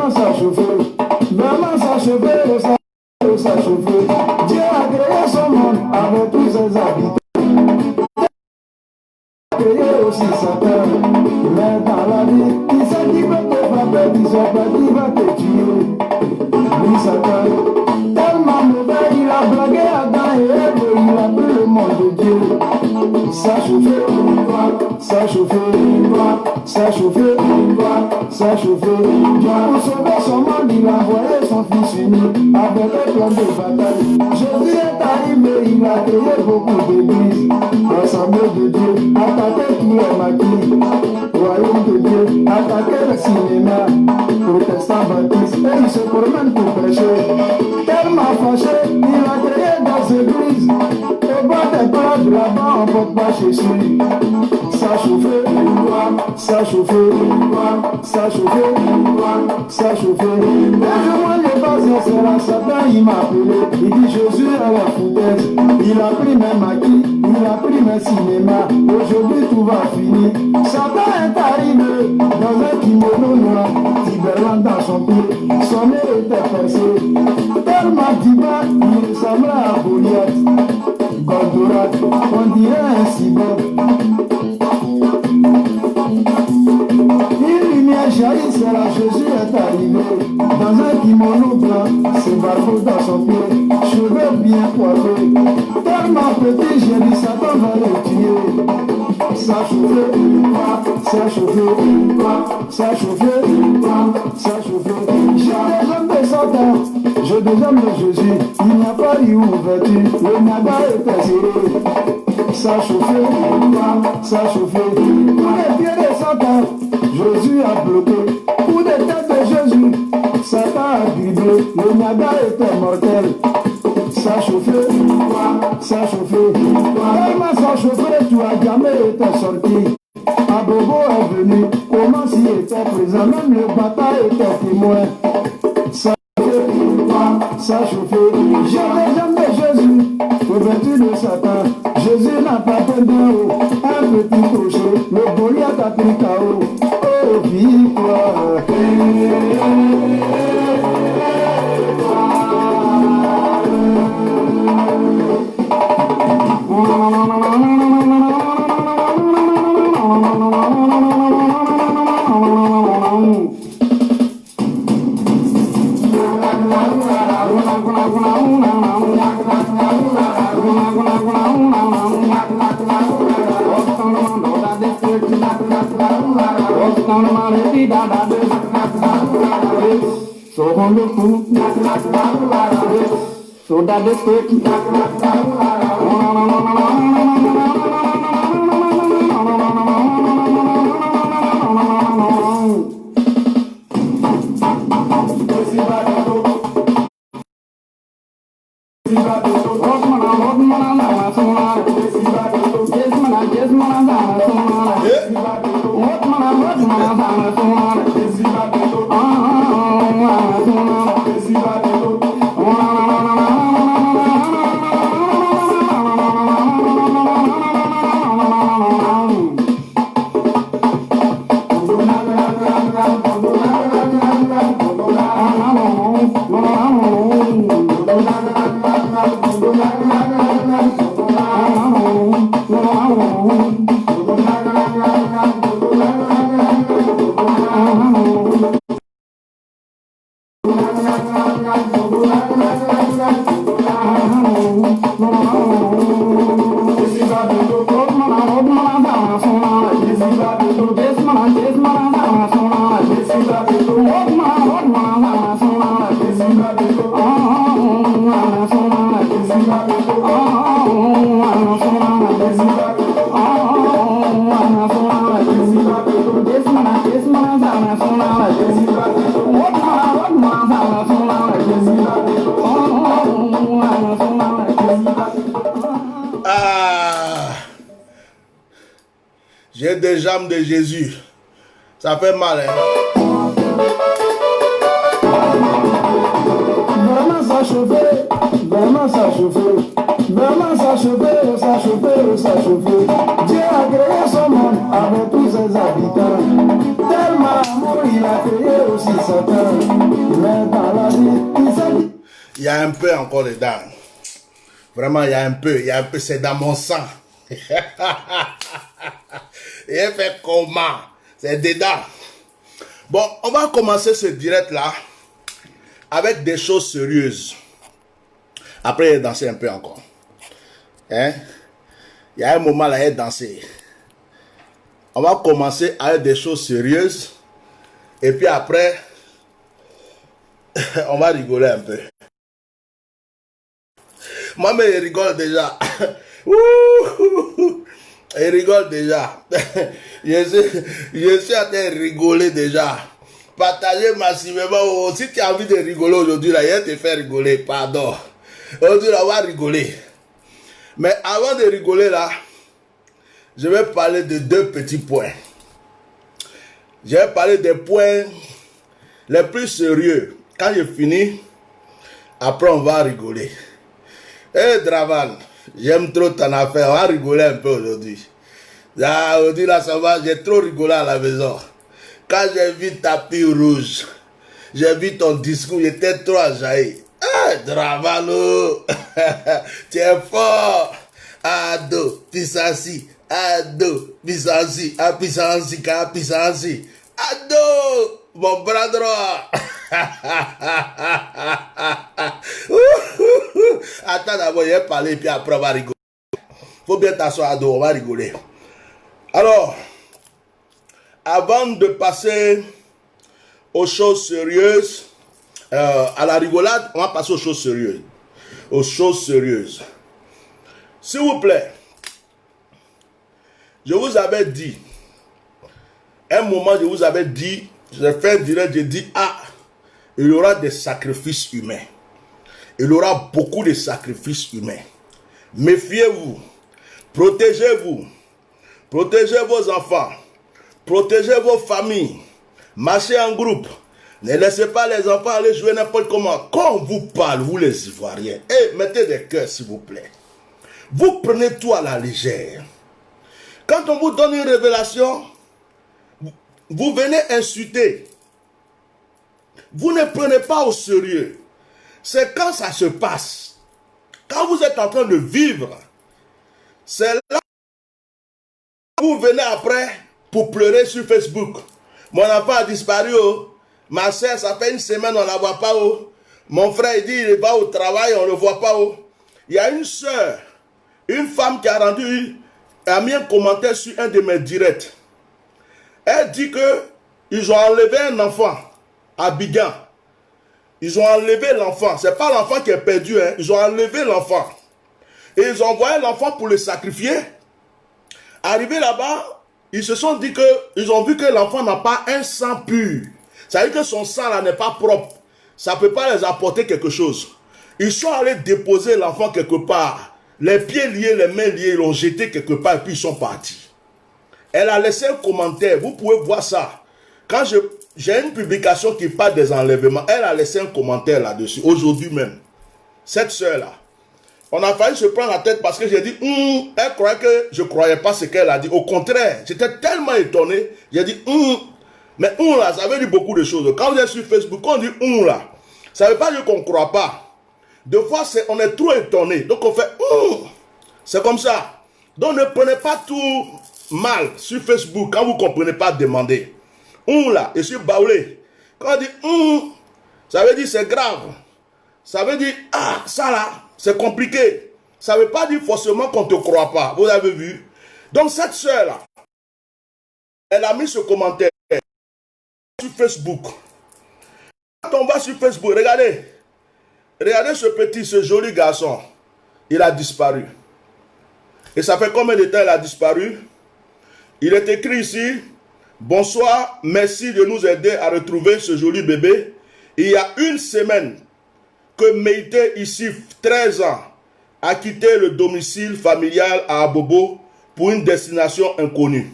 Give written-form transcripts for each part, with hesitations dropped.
vraiment s'achever. Vraiment s'achever, s'achever. Dieu a créé son monde avec tous ses habitants. Créé aussi Satan. Mais dans la vie, qui sait qui va te frapper, qui sait pas qui va te tuer. Lui Satan, tellement mauvais, il a blagué Adam et Ève, il a pris le monde de Dieu. S'achever, s'achever, s'achever. Dieu pour sauver son monde, il a envoyé son fils unique avec un plan de bataille. Jésus est arrivé, il a créé beaucoup d'églises. L'Assemblée de Dieu, attaquer tous les maquis. Royaume de Dieu, attaquer le cinéma. Protestant baptiste, et il se promène pour prêcher. Tellement fâché, il a créé des églises. Et boit des plages là-bas, on ne peut pas chez lui. Ça chauffe, ça chauffe, ça chauffe, ça chauffe. Moi, les bases, c'est la Satan, il m'a appelé. Il dit Jésus à la foutaise. Il a pris mes maquis, il a pris mes cinémas. Aujourd'hui, tout va finir. Satan est arrivé dans un kimono noir, Tiberland dans son pied. Son nez était percé. Tellement divin, il ressemblait à Goliath. Goldorak, on dirait un cyborg. Une lumière jaillit, c'est là Jésus est arrivé. Dans un kimono blanc, ses barbeaux dans son pied, cheveux bien coiffés. Tellement petit, j'ai dit Satan va le tuer. Ça chauffe, ça chauffe, ça chauffe, ça chauffe. J'ai des hommes de Satan, j'ai des hommes de Jésus. Il n'y a pas eu ouverture, le nada était serré. Ça chauffe, ça chauffe. Pour les pieds de Satan, Jésus a bloqué. Pour les têtes de Jésus, Satan a dribblé. Le nada était mortel. Ça chauffait, ça chauffait. Tellement ça chauffait, tu as jamais été sorti. Abobo est venu, comment s'y était présent, même le bataille était témoin. Ça chauffait, ça chauffait. J'ai les jambes de Jésus, revêtu de Satan. Jésus n'a pas fait d'un haut, un petit crochet, le Goliath a pris KO. Oh, victoire. So on the food, so that the stick. J'ai des jambes de Jésus. Ça fait mal, hein? Vraiment s'achever, vraiment s'achever, vraiment s'achever, s'achever, s'achever. Dieu a créé son monde avec tous ses habitants. Tellement amour il a créé aussi. aussi Satan. Mais dans la vie, il y a un peu encore dedans. Vraiment, il y a un peu, c'est dans mon sang. Il fait comment? C'est dedans. Bon, on va commencer ce direct-là avec des choses sérieuses. Après, il danser un peu encore. Hein? Il y a un moment là, il danser. On va commencer avec des choses sérieuses. Et puis après, on va rigoler un peu. Moi, mais il rigole déjà. Il rigole déjà. Je suis en train de rigoler déjà. Partagez massivement. Oh, si tu as envie de rigoler aujourd'hui, là, il te fait rigoler. Pardon. Aujourd'hui, on va rigoler. Mais avant de rigoler là, je vais parler de deux petits points. Je vais parler des points les plus sérieux. Quand je finis, après on va rigoler. Eh Dravan, j'aime trop ton affaire. On va rigoler un peu aujourd'hui. Ah, aujourd'hui là, ça va. J'ai trop rigolé à la maison. Quand j'ai vu tapis rouge, j'ai vu ton discours, j'étais trop ajaillé. Ah, Dravalo, tu es fort. Ado, pisansi, ado, pisansi, a pisansi, ka pisansi. Ado, mon bras droit. Attends d'abord, je vais parler, puis après on va rigoler. Faut bien t'asseoir, Ado, on va rigoler. Alors, avant de passer aux choses sérieuses, à la rigolade, on va passer aux choses sérieuses. Aux choses sérieuses. S'il vous plaît, je vous avais dit, un moment je vous avais dit, j'ai fait un direct, j'ai dit, ah, il y aura des sacrifices humains. Il y aura beaucoup de sacrifices humains. Méfiez-vous, protégez-vous, protégez vos enfants, protégez vos familles, marchez en groupe. Ne laissez pas les enfants aller jouer n'importe comment. Quand on vous parle, vous les Ivoiriens, mettez des cœurs s'il vous plaît. Vous prenez tout à la légère. Quand on vous donne une révélation, vous venez insulter. Vous ne prenez pas au sérieux. C'est quand ça se passe. Quand vous êtes en train de vivre, c'est là que vous venez après pour pleurer sur Facebook. Mon enfant a disparu. Oh. Ma soeur, ça fait une semaine, on ne la voit pas. Oh. Mon frère, il dit, il va au travail, on ne le voit pas. Oh. Il y a une soeur, une femme qui a mis un commentaire sur un de mes directs. Elle dit que ils ont enlevé un enfant à Bigan. Ils ont enlevé l'enfant. Ce n'est pas l'enfant qui est perdu. Hein. Ils ont enlevé l'enfant. Et ils ont envoyé l'enfant pour le sacrifier. Arrivé là-bas, ils se sont dit qu'ils ont vu que l'enfant n'a pas un sang pur. Ça veut dire que son sang là n'est pas propre. Ça ne peut pas les apporter quelque chose. Ils sont allés déposer l'enfant quelque part. Les pieds liés, les mains liées, ils l'ont jeté quelque part et puis ils sont partis. Elle a laissé un commentaire. Vous pouvez voir ça. Quand j'ai une publication qui parle des enlèvements, elle a laissé un commentaire là-dessus. Aujourd'hui même. Cette soeur-là. On a failli se prendre la tête parce que j'ai dit, elle croyait que je ne croyais pas ce qu'elle a dit. Au contraire, j'étais tellement étonné. J'ai dit, mais là, ça veut dire beaucoup de choses. Quand vous êtes sur Facebook, quand on dit là, ça ne veut pas dire qu'on ne croit pas. Des fois, on est trop étonné. Donc on fait, c'est comme ça. Donc ne prenez pas tout mal sur Facebook quand vous ne comprenez pas demander. Là, je suis baoulé. Quand on dit, ça veut dire c'est grave. Ça veut dire, ça là, c'est compliqué. Ça ne veut pas dire forcément qu'on ne te croit pas. Vous avez vu? Donc cette soeur-là, elle a mis ce commentaire sur Facebook. Quand on va sur Facebook, regardez ce joli garçon. Il a disparu. Et ça fait combien de temps il a disparu? Il est écrit ici, bonsoir, merci de nous aider à retrouver ce joli bébé. Il y a une semaine que Meïté, ici, 13 ans, a quitté le domicile familial à Abobo pour une destination inconnue.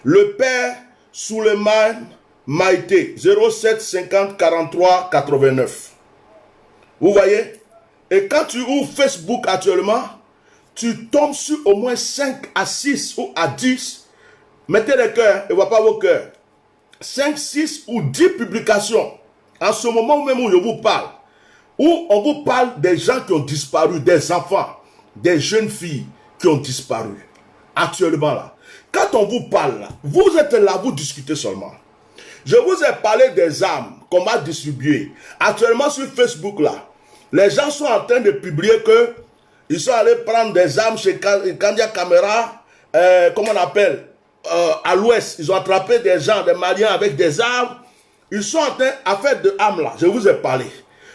Le père Souleymane Maïté, 07 50 43 89. Vous voyez? Et quand tu ouvres Facebook actuellement, tu tombes sur au moins 5 à 6 ou à 10. Mettez les cœurs, ne vois pas vos cœurs. 5, 6 ou 10 publications, en ce moment même où je vous parle, où on vous parle des gens qui ont disparu, des enfants, des jeunes filles qui ont disparu. Actuellement là. Quand on vous parle là, vous êtes là, vous discutez seulement. Je vous ai parlé des armes qu'on va distribuer. Actuellement sur Facebook là, les gens sont en train de publier que ils sont allés prendre des armes chez Kandia Camera, comment on appelle, à l'ouest. Ils ont attrapé des gens, des Maliens avec des armes. Ils sont en train à faire de armes là. Je vous ai parlé.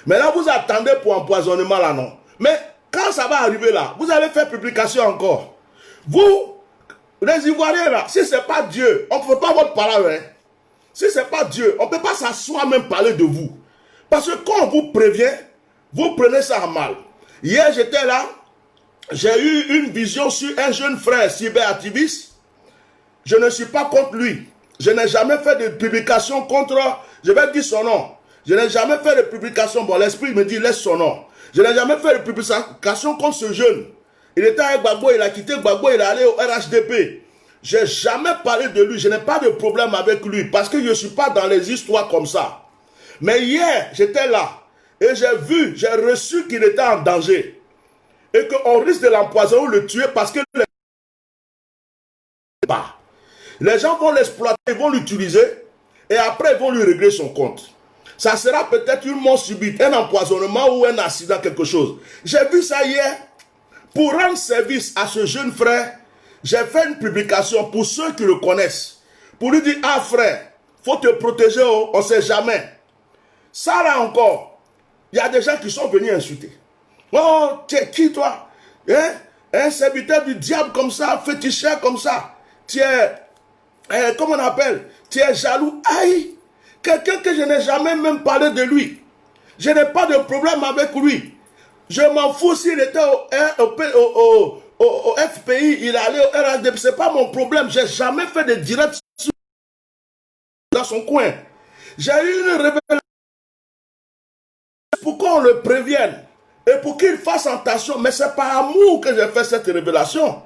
Mais là, vous attendez pour empoisonnement là, non. Mais quand ça va arriver là, vous allez faire publication encore. Vous, les Ivoiriens là, si ce n'est pas Dieu, on ne peut pas votre parole. Hein. Si ce n'est pas Dieu, on ne peut pas s'asseoir même parler de vous. Parce que quand on vous prévient, vous prenez ça en mal. Hier, j'étais là, j'ai eu une vision sur un jeune frère cyberactiviste. Je ne suis pas contre lui. Je n'ai jamais fait de publication contre, je vais dire son nom. Je n'ai jamais fait de publication, bon l'esprit me dit laisse son nom. Je n'ai jamais fait de publication contre ce jeune. Il était avec Gbagbo, il a quitté Gbagbo, il est allé au RHDP. Je n'ai jamais parlé de lui, je n'ai pas de problème avec lui parce que je ne suis pas dans les histoires comme ça. Mais hier, j'étais là et j'ai vu, j'ai reçu qu'il était en danger et qu'on risque de l'empoisonner ou le tuer parce que les gens vont l'exploiter, ils vont l'utiliser et après ils vont lui régler son compte. Ça sera peut-être une mort subite, un empoisonnement ou un accident, quelque chose. J'ai vu ça hier. Pour rendre service à ce jeune frère, j'ai fait une publication pour ceux qui le connaissent. Pour lui dire, ah frère, faut te protéger, on ne sait jamais. Ça là encore, il y a des gens qui sont venus insulter. Oh, tu es qui toi? Hein? Un serviteur du diable comme ça, féticheur comme ça. Tu es, comment on appelle? Tu es jaloux. Aïe! Quelqu'un que je n'ai jamais même parlé de lui. Je n'ai pas de problème avec lui. Je m'en fous s'il était au FPI, il est allé au RHDP. Ce n'est pas mon problème. Je n'ai jamais fait de direct dans son coin. J'ai eu une révélation pour qu'on le prévienne et pour qu'il fasse attention. Mais c'est par amour que j'ai fait cette révélation.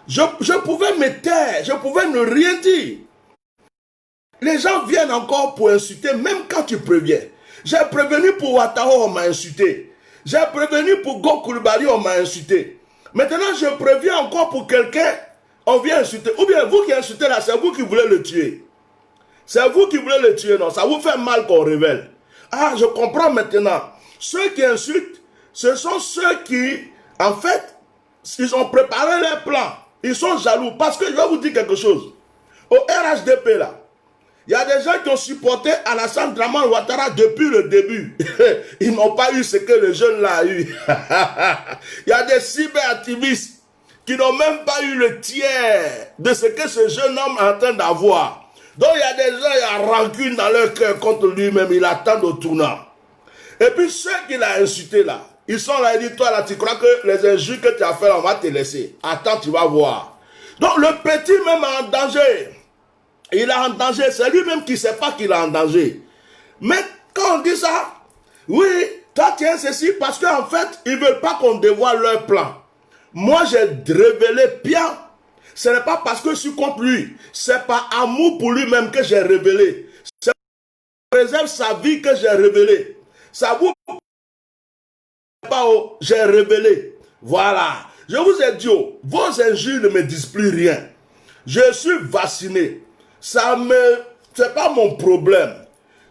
Je pouvais me taire, je pouvais ne rien dire. Les gens viennent encore pour insulter, même quand tu préviens. J'ai prévenu pour Ouattara, on m'a insulté. J'ai prévenu pour Go Coulibaly, on m'a insulté. Maintenant, je préviens encore pour quelqu'un, on vient insulter. Ou bien vous qui insultez là, c'est vous qui voulez le tuer. C'est vous qui voulez le tuer, non? Ça vous fait mal qu'on révèle. Ah, je comprends maintenant. Ceux qui insultent, ce sont ceux qui, en fait, ils ont préparé leur plan. Ils sont jaloux. Parce que je vais vous dire quelque chose. Au RHDP là, il y a des gens qui ont supporté Alassane Dramane Ouattara depuis le début. Ils n'ont pas eu ce que le jeune là a eu. Il y a des cyberactivistes qui n'ont même pas eu le tiers de ce que ce jeune homme est en train d'avoir. Donc il y a des gens qui ont rancune dans leur cœur contre lui-même. Ils attendent au tournant. Et puis ceux qui l'ont insulté là, ils sont là, ils disent, toi là, tu crois que les injures que tu as fait, on va te laisser. Attends, tu vas voir. Donc le petit même est en danger. Il est en danger, c'est lui-même qui ne sait pas qu'il est en danger. Mais quand on dit ça, oui, toi tiens ceci, parce qu'en fait, ils ne veulent pas qu'on dévoile leur plan. Moi, j'ai révélé bien. Ce n'est pas parce que je suis contre lui, c'est par amour pour lui-même que j'ai révélé. C'est pour préserver sa vie que j'ai révélé. Ça vous pas, j'ai révélé. Voilà. Je vous ai dit, vos injures ne me disent plus rien. Je suis vacciné. C'est pas mon problème.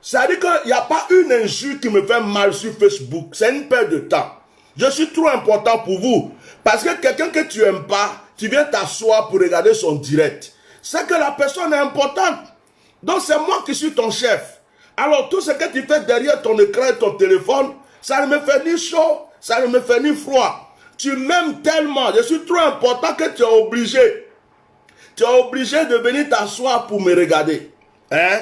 Ça dit qu'il n'y a pas une injure qui me fait mal sur Facebook. C'est une perte de temps. Je suis trop important pour vous. Parce que quelqu'un que tu n'aimes pas, tu viens t'asseoir pour regarder son direct. C'est que la personne est importante. Donc c'est moi qui suis ton chef. Alors tout ce que tu fais derrière ton écran et ton téléphone, ça ne me fait ni chaud, ça ne me fait ni froid. Tu m'aimes tellement, je suis trop important que tu es obligé. Tu es obligé de venir t'asseoir pour me regarder. Hein?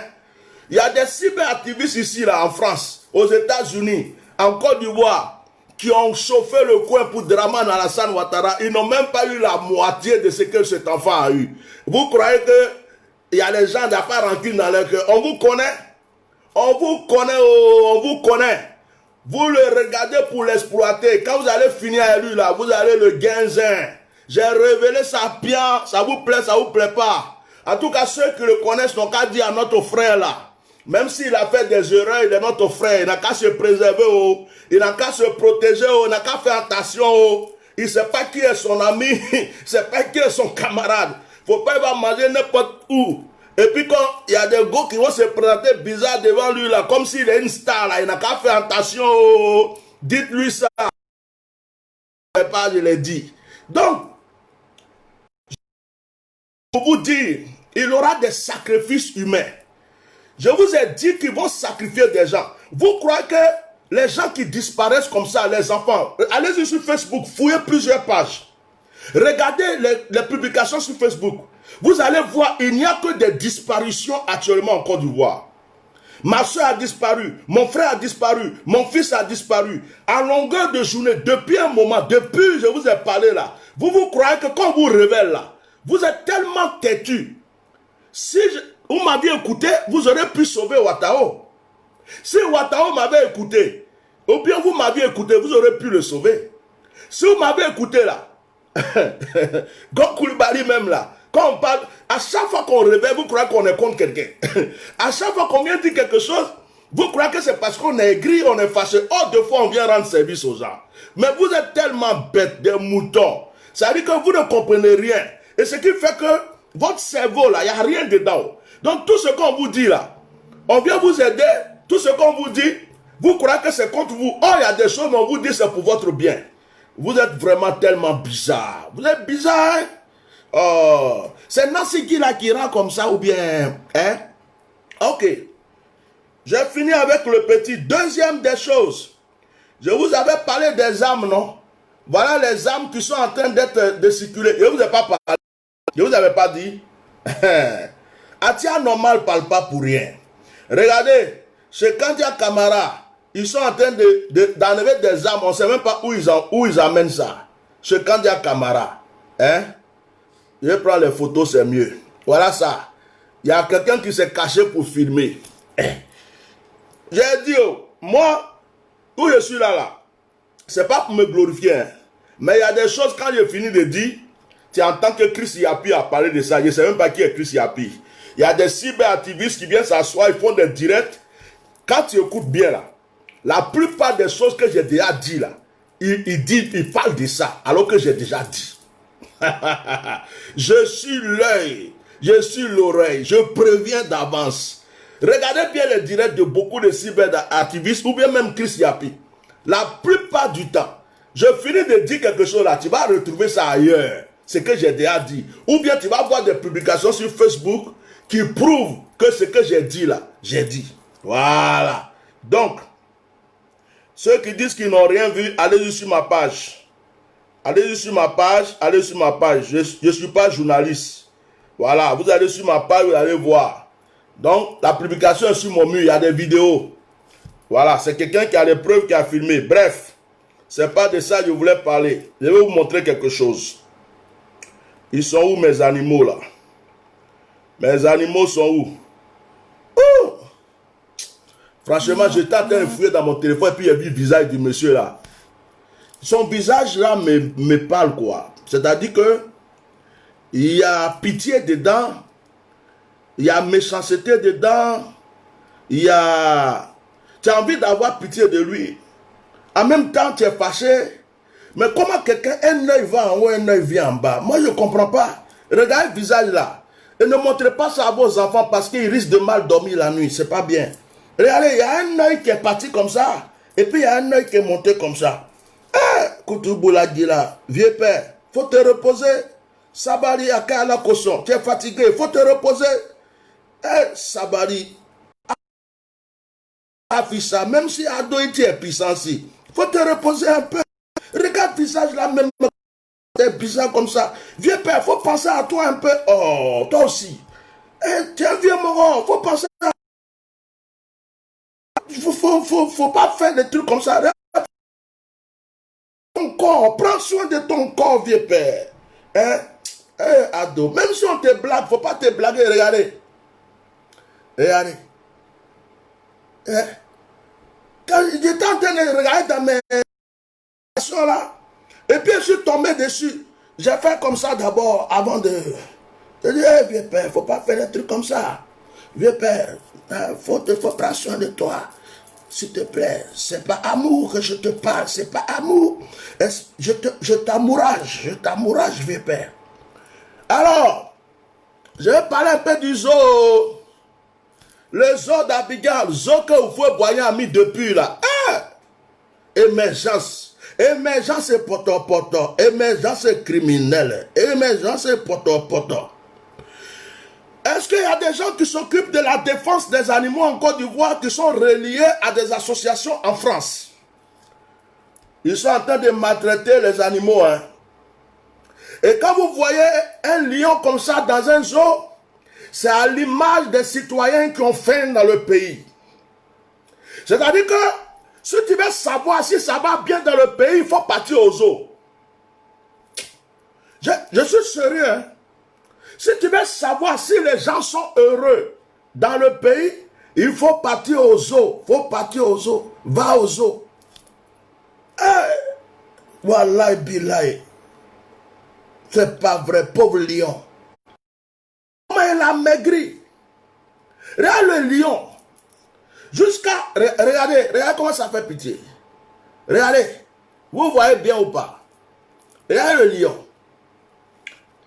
Il y a des cyberactivistes ici, là, en France, aux États-Unis, en Côte d'Ivoire, qui ont chauffé le coin pour Dramane Alassane Ouattara. Ils n'ont même pas eu la moitié de ce que cet enfant a eu. Vous croyez qu'il y a des gens d'affaires rancune dans leur cœur? On vous connaît? On vous connaît, on vous connaît. Vous le regardez pour l'exploiter. Quand vous allez finir avec lui, là, vous allez le guinzin. J'ai révélé ça bien, ça vous plaît pas. En tout cas, ceux qui le connaissent n'ont qu'à dire à notre frère là, même s'il a fait des erreurs, il est notre frère, il n'a qu'à se préserver, oh. Il n'a qu'à se protéger, oh. Il n'a qu'à faire attention. Oh. Il ne sait pas qui est son ami, il ne sait pas qui est son camarade. Il ne faut pas qu'il va manger n'importe où. Et puis quand il y a des gars qui vont se présenter bizarre devant lui là, comme s'il est une star là, il n'a qu'à faire attention. Oh. Dites-lui ça. Je l'ai dit. Donc, pour vous dire, il aura des sacrifices humains. Je vous ai dit qu'ils vont sacrifier des gens. Vous croyez que les gens qui disparaissent comme ça, les enfants, allez-y sur Facebook, fouillez plusieurs pages. Regardez les publications sur Facebook. Vous allez voir, il n'y a que des disparitions actuellement en Côte d'Ivoire. Ma soeur a disparu, mon frère a disparu, mon fils a disparu. À longueur de journée, depuis un moment, depuis je vous ai parlé là, vous croyez que quand vous révèle là, vous êtes tellement têtu. Si vous m'aviez écouté, vous aurez pu sauver Ouattao. Si Ouattao m'avait écouté, ou bien vous m'aviez écouté, vous aurez pu le sauver. Si vous m'avez écouté là, Gok Coulibaly même là, quand on parle, à chaque fois qu'on révèle, vous croyez qu'on est contre quelqu'un. À chaque fois qu'on vient dire quelque chose, vous croyez que c'est parce qu'on est aigri, on est fâché. Oh, deux fois on vient rendre service aux gens. Mais vous êtes tellement bêtes, des moutons. Ça veut dire que vous ne comprenez rien. Et ce qui fait que votre cerveau là, il n'y a rien dedans. Donc tout ce qu'on vous dit là, on vient vous aider, tout ce qu'on vous dit, vous croyez que c'est contre vous. Oh, il y a des choses qu'on vous dit, c'est pour votre bien. Vous êtes vraiment tellement bizarre. Vous êtes bizarre, hein? Oh, c'est Nancy qui rend comme ça ou bien, hein? Ok. J'ai fini avec le petit. Deuxième des choses. Je vous avais parlé des âmes, non? Voilà les âmes qui sont en train de circuler. Je ne vous ai pas parlé. Je ne vous avais pas dit. Atia normal ne parle pas pour rien. Regardez, chez Kandia Camara, ils sont en train d'enlever des âmes. On ne sait même pas où ils amènent ça. Chez Kandia Camara. Hein? Je prends les photos, c'est mieux. Voilà ça. Il y a quelqu'un qui s'est caché pour filmer. J'ai dit, oh, moi, où je suis là, c'est pas pour me glorifier. Hein. Mais il y a des choses, quand j'ai fini de dire, tu entends que Chris Yapi a parlé de ça. Je ne sais même pas qui est Chris Yapi. Il y a des cyberactivistes qui viennent s'asseoir, ils font des directs. Quand tu écoutes bien là, la plupart des choses que j'ai déjà dit là, ils parlent de ça, alors que j'ai déjà dit. Je suis l'œil, je suis l'oreille, je préviens d'avance. Regardez bien les directs de beaucoup de cyberactivistes ou bien même Chris Yapi. La plupart du temps, je finis de dire quelque chose là, tu vas retrouver ça ailleurs. Ce que j'ai déjà dit. Ou bien tu vas voir des publications sur Facebook qui prouvent que ce que j'ai dit là, j'ai dit. Voilà. Donc, ceux qui disent qu'ils n'ont rien vu, allez sur ma page. Allez sur ma page, allez sur ma page. Je ne suis pas journaliste. Voilà, vous allez sur ma page, vous allez voir. Donc, la publication est sur mon mur, il y a des vidéos. Voilà, c'est quelqu'un qui a les preuves, qui a filmé. Bref, c'est pas de ça que je voulais parler. Je vais vous montrer quelque chose. Ils sont où mes animaux là? Mes animaux sont où? Oh! Franchement, j'étais en train de fouiller dans mon téléphone et puis j'ai vu le visage du monsieur là. Son visage là me parle quoi. C'est-à-dire que il y a pitié dedans, il y a méchanceté dedans, il y a... Tu as envie d'avoir pitié de lui. En même temps, tu es fâché. Mais comment quelqu'un, un œil va en haut, un œil vient en bas? Moi, je ne comprends pas. Regardez le visage là. Et ne montrez pas ça à vos enfants parce qu'ils risquent de mal dormir la nuit. C'est pas bien. Regardez, il y a un œil qui est parti comme ça. Et puis, il y a un œil qui est monté comme ça. Koutoubou dit là, vieux père, faut te reposer. Sabari Akala Koson, tu es fatigué, faut te reposer. Sabari, Afisa, même si Ado est puissant, si, faut te reposer un peu. Regarde le visage là, même c'est bizarre comme ça. Vieux père, faut penser à toi un peu. Oh, toi aussi. Tu es un vieux moron, faut penser à... Faut pas faire des trucs comme ça. Ton corps, prends soin de ton corps, vieux père. Hein? Ado, même si on te blague, faut pas te blaguer, regardez. Regardez. Hein? Quand j'étais en train de regarder dans mes là, et puis je suis tombé dessus. J'ai fait comme ça d'abord, avant de... Je dis, hey, vieux père, il ne faut pas faire des trucs comme ça. Vieux père, il faut prendre soin de toi. S'il te plaît, c'est pas amour que je te parle, c'est pas amour. Je t'amourage, vieux père. Alors, je vais parler un peu du zoo. Le zoo d'Abidjan, zoo que vous pouvez boire mis depuis là. Émergence. Émergence et poto. Émergence criminelle. Émergence et poto. Est-ce qu'il y a des gens qui s'occupent de la défense des animaux en Côte d'Ivoire qui sont reliés à des associations en France? Ils sont en train de maltraiter les animaux. Hein. Et quand vous voyez un lion comme ça dans un zoo, c'est à l'image des citoyens qui ont faim dans le pays. C'est-à-dire que si tu veux savoir si ça va bien dans le pays, il faut partir au zoo. Je suis sérieux. Hein? Si tu veux savoir si les gens sont heureux dans le pays, il faut partir au zoo. Va au zoo. Wallahi billahi. C'est pas vrai, pauvre lion. Comment il a maigri. Regarde le lion. Regardez comment ça fait pitié. Regardez. Vous voyez bien ou pas? Regardez le lion.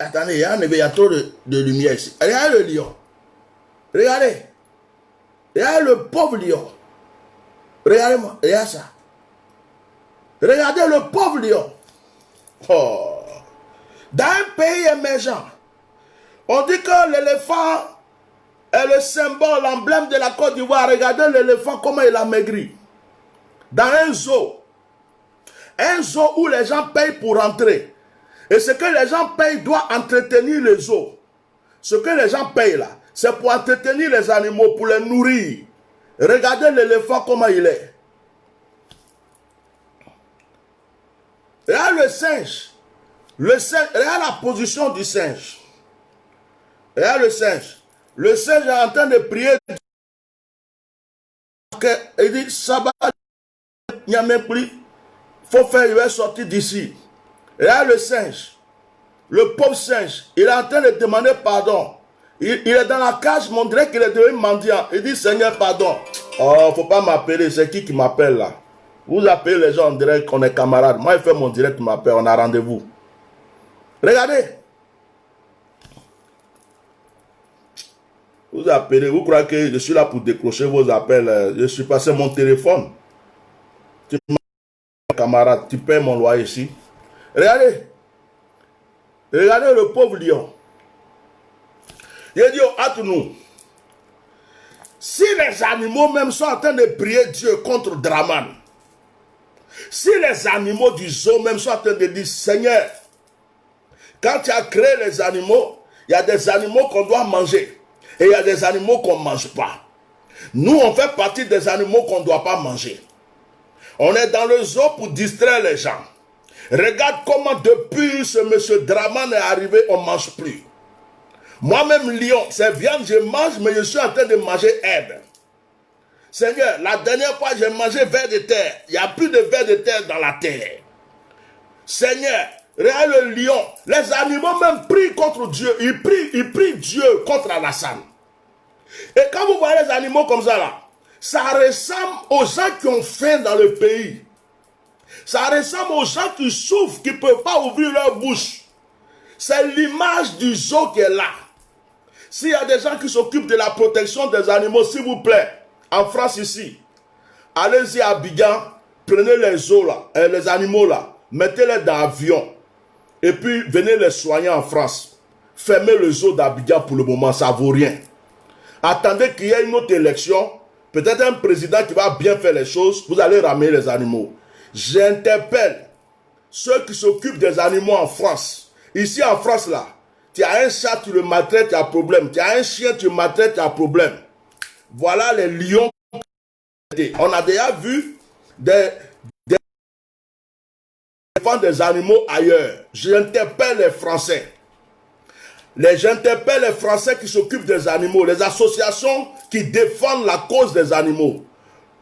Attendez, il y a trop de lumière ici. Regardez le lion. Regardez. Regardez le pauvre lion. Regardez-moi. Regardez ça. Regardez le pauvre lion. Oh. Dans un pays émergent, on dit que l'éléphant est le symbole, l'emblème de la Côte d'Ivoire. Regardez l'éléphant, comment il a maigri. Dans un zoo où les gens payent pour entrer. Et ce que les gens payent doit entretenir le zoo. Ce que les gens payent là, c'est pour entretenir les animaux, pour les nourrir. Regardez l'éléphant, comment il est. Regarde le singe. Regarde la position du singe. Regarde le singe. Le singe est en train de prier. Il dit, Sabbat, il n'y a même plus. Il faut faire, il va sortir d'ici. Regarde le singe. Le pauvre singe, il est en train de demander pardon. Il est dans la cage, on dirait qu'il est devenu mendiant. Il dit, Seigneur, pardon. Oh, il ne faut pas m'appeler. C'est qui m'appelle là? Vous appelez les gens, on dirait qu'on est camarades. Moi, il fait mon direct, il m'appelle, on a rendez-vous. Regardez. Vous appelez, vous croyez que je suis là pour décrocher vos appels. Je suis passé mon téléphone. Tu m'appelles, camarade, tu payes mon loyer ici. Regardez. Regardez le pauvre lion. Il dit, hâte-nous. Si les animaux même sont en train de prier Dieu contre Draman, si les animaux du zoo même sont en train de dire, Seigneur, quand tu as créé les animaux, il y a des animaux qu'on doit manger. Et il y a des animaux qu'on ne mange pas. Nous, on fait partie des animaux qu'on ne doit pas manger. On est dans le zoo pour distraire les gens. Regarde comment depuis ce monsieur Draman est arrivé, on ne mange plus. Moi-même, lion, c'est viande, je mange, mais je suis en train de manger herbe. Seigneur, la dernière fois, j'ai mangé ver de terre. Il n'y a plus de ver de terre dans la terre. Seigneur, regarde le lion. Les animaux même prient contre Dieu. Ils prient Dieu contre Alassane. Et quand vous voyez les animaux comme ça là, ça ressemble aux gens qui ont faim dans le pays. Ça ressemble aux gens qui souffrent, qui ne peuvent pas ouvrir leur bouche. C'est l'image du zoo qui est là. S'il y a des gens qui s'occupent de la protection des animaux, s'il vous plaît, en France ici, allez-y à Abidjan, prenez les zoos là, les animaux là, mettez-les dans l'avion, et puis venez les soigner en France. Fermez le zoo d'Abidjan pour le moment, ça ne vaut rien. Attendez qu'il y ait une autre élection, peut-être un président qui va bien faire les choses, vous allez ramener les animaux. J'interpelle ceux qui s'occupent des animaux en France. Ici en France là, tu as un chat, tu le maltraites, tu as problème. Tu as un chien, tu le maltraites, tu as problème. Voilà les lions. On a déjà vu des animaux ailleurs. J'interpelle les Français. J'interpelle les Français qui s'occupent des animaux, les associations qui défendent la cause des animaux.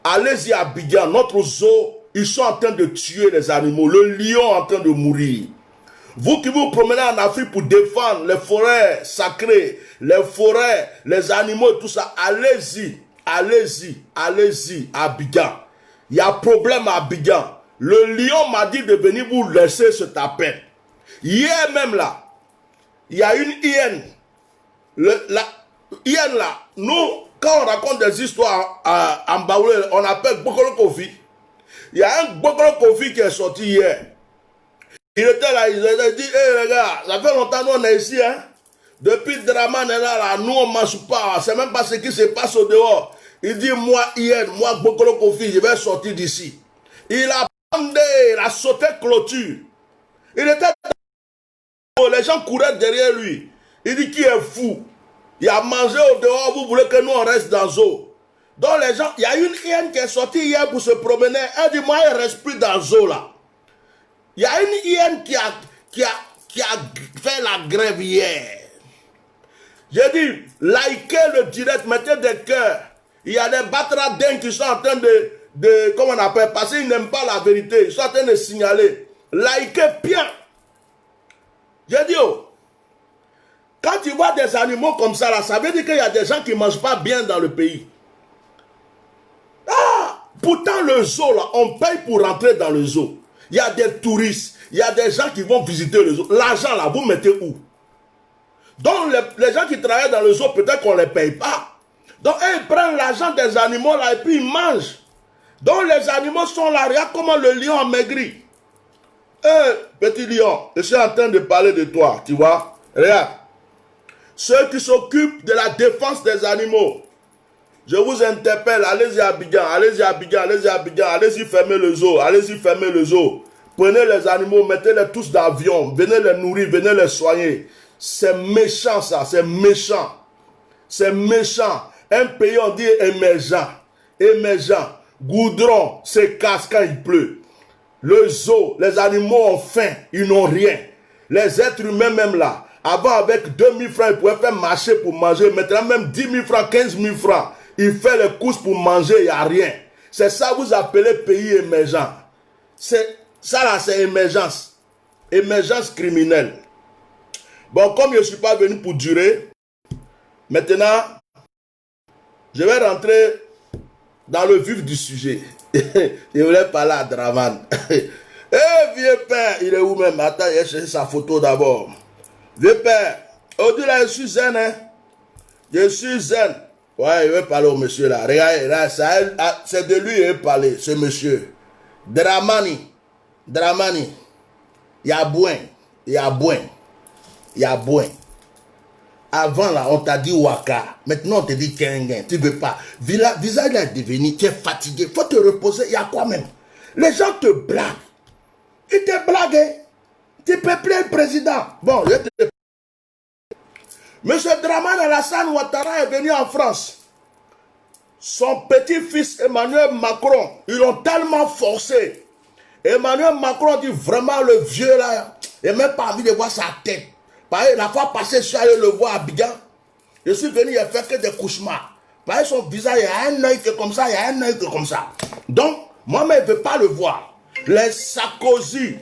Allez-y à Abidjan, notre zoo, ils sont en train de tuer les animaux. Le lion est en train de mourir. Vous qui vous promenez en Afrique pour défendre les forêts sacrées, les forêts, les animaux, tout ça, allez-y, allez-y, allez-y à Abidjan. Il y a problème à Abidjan. Le lion m'a dit de venir vous laisser cet appel. Hier même là, il y a une hyène. La hyène là, nous, quand on raconte des histoires en Baoulé, on appelle Bokolo Kofi. Il y a un Bokolo Kofi qui est sorti hier. Il était là, il a dit, hé les gars, ça fait longtemps nous on est ici, hein. Depuis Draman est là, nous on ne marche pas, c'est même pas ce qui se passe au dehors. Il dit, moi hyène, moi Bokolo Kofi, je vais sortir d'ici. Il a bandé, il a sauté clôture. Il était les gens couraient derrière lui. Il dit qui est fou. Il a mangé au dehors, vous voulez que nous on reste dans l'eau. Donc les gens, il y a une hyène qui est sortie hier pour se promener. Elle dit moi elle reste plus dans l'eau là. Il y a une hyène qui a fait la grève hier. J'ai dit, likez le direct, mettez des cœurs. Il y a des batradins qui sont en train de comment on appelle, parce qu'ils n'aiment pas la vérité. Ils sont en train de signaler. Likez bien. J'ai dit, oh, quand tu vois des animaux comme ça, là, ça veut dire qu'il y a des gens qui ne mangent pas bien dans le pays. Ah, pourtant le zoo, là, on paye pour rentrer dans le zoo. Il y a des touristes, il y a des gens qui vont visiter le zoo. L'argent, là, vous mettez où? Donc, les gens qui travaillent dans le zoo, peut-être qu'on ne les paye pas. Donc, ils prennent l'argent des animaux, là, et puis ils mangent. Donc, les animaux sont là. Regarde comment le lion a maigri. Petit lion, je suis en train de parler de toi, tu vois. Regarde. Ceux qui s'occupent de la défense des animaux, je vous interpelle, allez-y à Abidjan, allez-y à Abidjan, allez-y à Abidjan, allez-y fermer le zoo, allez-y fermer le zoo. Prenez les animaux, mettez-les tous dans l'avion, venez les nourrir, venez les soigner. C'est méchant ça, c'est méchant. C'est méchant. Un pays, on dit émergent. Émergent. Goudron se casse quand il pleut. Le zoo, les animaux ont faim, ils n'ont rien. Les êtres humains même là, avant avec 2000 francs, ils pouvaient faire marcher pour manger. Maintenant même 10 000 francs, 15 000 francs. Il fait les courses pour manger, il n'y a rien. C'est ça que vous appelez pays émergent. Ça là, c'est émergence. Émergence criminelle. Bon, comme je ne suis pas venu pour durer, maintenant, je vais rentrer dans le vif du sujet. Je voulais parler à Draman. Vieux père, il est où même? Attends, il a cherché sa photo d'abord. Vieux père, aujourd'hui là, je suis zen, hein? Je suis zen. Ouais, je vais parler au monsieur là. Regarde, c'est de lui que je vais parler, ce monsieur. Dramani. Il y a Boin. Avant là, on t'a dit Waka. Maintenant, on te dit Kengen. Tu ne veux pas. Visage est devenu, tu es fatigué. Il faut te reposer. Il y a quoi même? Les gens te blaguent. Ils te blaguent. Tu peux plus être président. Bon, je te... Monsieur Dramane Alassane Ouattara est venu en France. Son petit-fils Emmanuel Macron, ils l'ont tellement forcé. Emmanuel Macron dit vraiment le vieux là, il n'a même pas envie de voir sa tête. La fois passée, je suis allé le voir à Abidjan. Je suis venu, il a fait que des cauchemars. Par son visage, il y a un œil qui est comme ça, il y a un œil qui est comme ça. Donc, moi-même, je ne veux pas le voir. Les Sarkozy.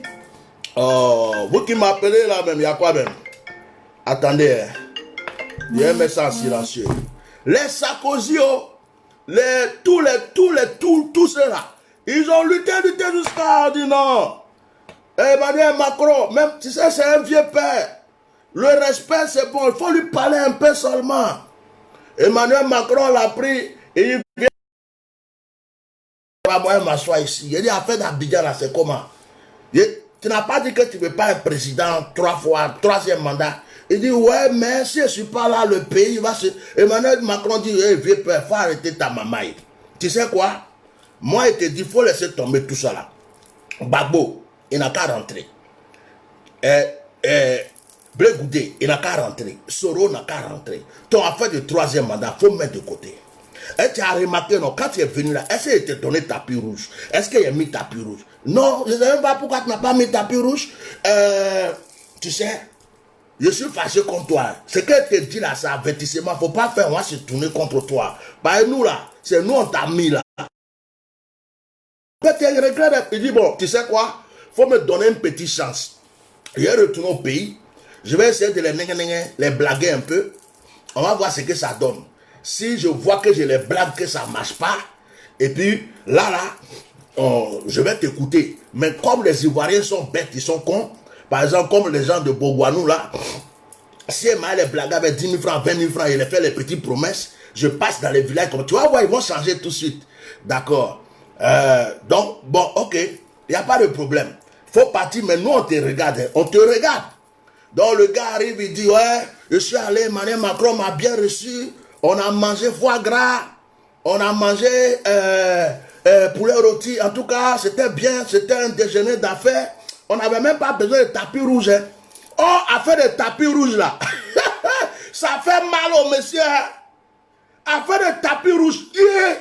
Vous qui m'appelez là même, il y a quoi même? Attendez, hein. Il y a un message silencieux. Les Sarkozy, tous ceux-là, ils ont lutté jusqu'à dire non. Emmanuel Macron, même, tu sais, c'est un vieux père. Le respect, c'est bon, il faut lui parler un peu seulement. Emmanuel Macron l'a pris et il vient. Moi, je m'assois ici. Il dit, affaire d'Abidjan, là, c'est comment? Tu n'as pas dit que tu ne veux pas être président 3 fois, 3e mandat. Il dit, ouais, mais si je ne suis pas là, le pays va se... Emmanuel Macron dit, hey, vieux père, il faut arrêter ta mamaille. Tu sais quoi? Moi, il te dit, il faut laisser tomber tout ça là. Gbagbo, il n'a qu'à rentrer. Blé Goudé, il n'a qu'à rentrer. Soro n'a qu'à rentrer. Ton affaire de 3e mandat, il faut mettre de côté. Et tu as remarqué, non, quand tu es venu là, est-ce qu'il t'a donné tapis rouge? Est-ce qu'il a mis tapis rouge? Non, je ne sais même pas pourquoi tu n'as pas mis tapis rouge. Tu sais, je suis fâché contre toi. Ce qu'elle te dit là, c'est avertissement. Il ne faut pas faire, on va se tourner contre toi. Par nous là, c'est nous on t'a mis là. Peut-être il regrette, il dit, bon, tu sais quoi? Il faut me donner une petite chance. Je vais retourner au pays. Je vais essayer de les blaguer un peu. On va voir ce que ça donne. Si je vois que je les blague, que ça ne marche pas, et puis là, je vais t'écouter. Mais comme les Ivoiriens sont bêtes, ils sont cons, par exemple, comme les gens de Bogouanou, là, si elle m'a les blagues avec 10 000 francs, 20 000 francs, il les fait les petites promesses, je passe dans les villages, comme tu vas voir, ils vont changer tout de suite. D'accord. Donc, bon, ok, il n'y a pas de problème. Faut partir, mais nous, on te regarde. Hein. On te regarde. Donc, le gars arrive, il dit, ouais, je suis allé, Emmanuel Macron m'a bien reçu. On a mangé foie gras. On a mangé poulet rôti. En tout cas, c'était bien. C'était un déjeuner d'affaires. On n'avait même pas besoin de tapis rouge. Hein. Oh, affaire de tapis rouge, là. Ça fait mal au monsieur. Hein. Affaire de tapis rouge. Yeah.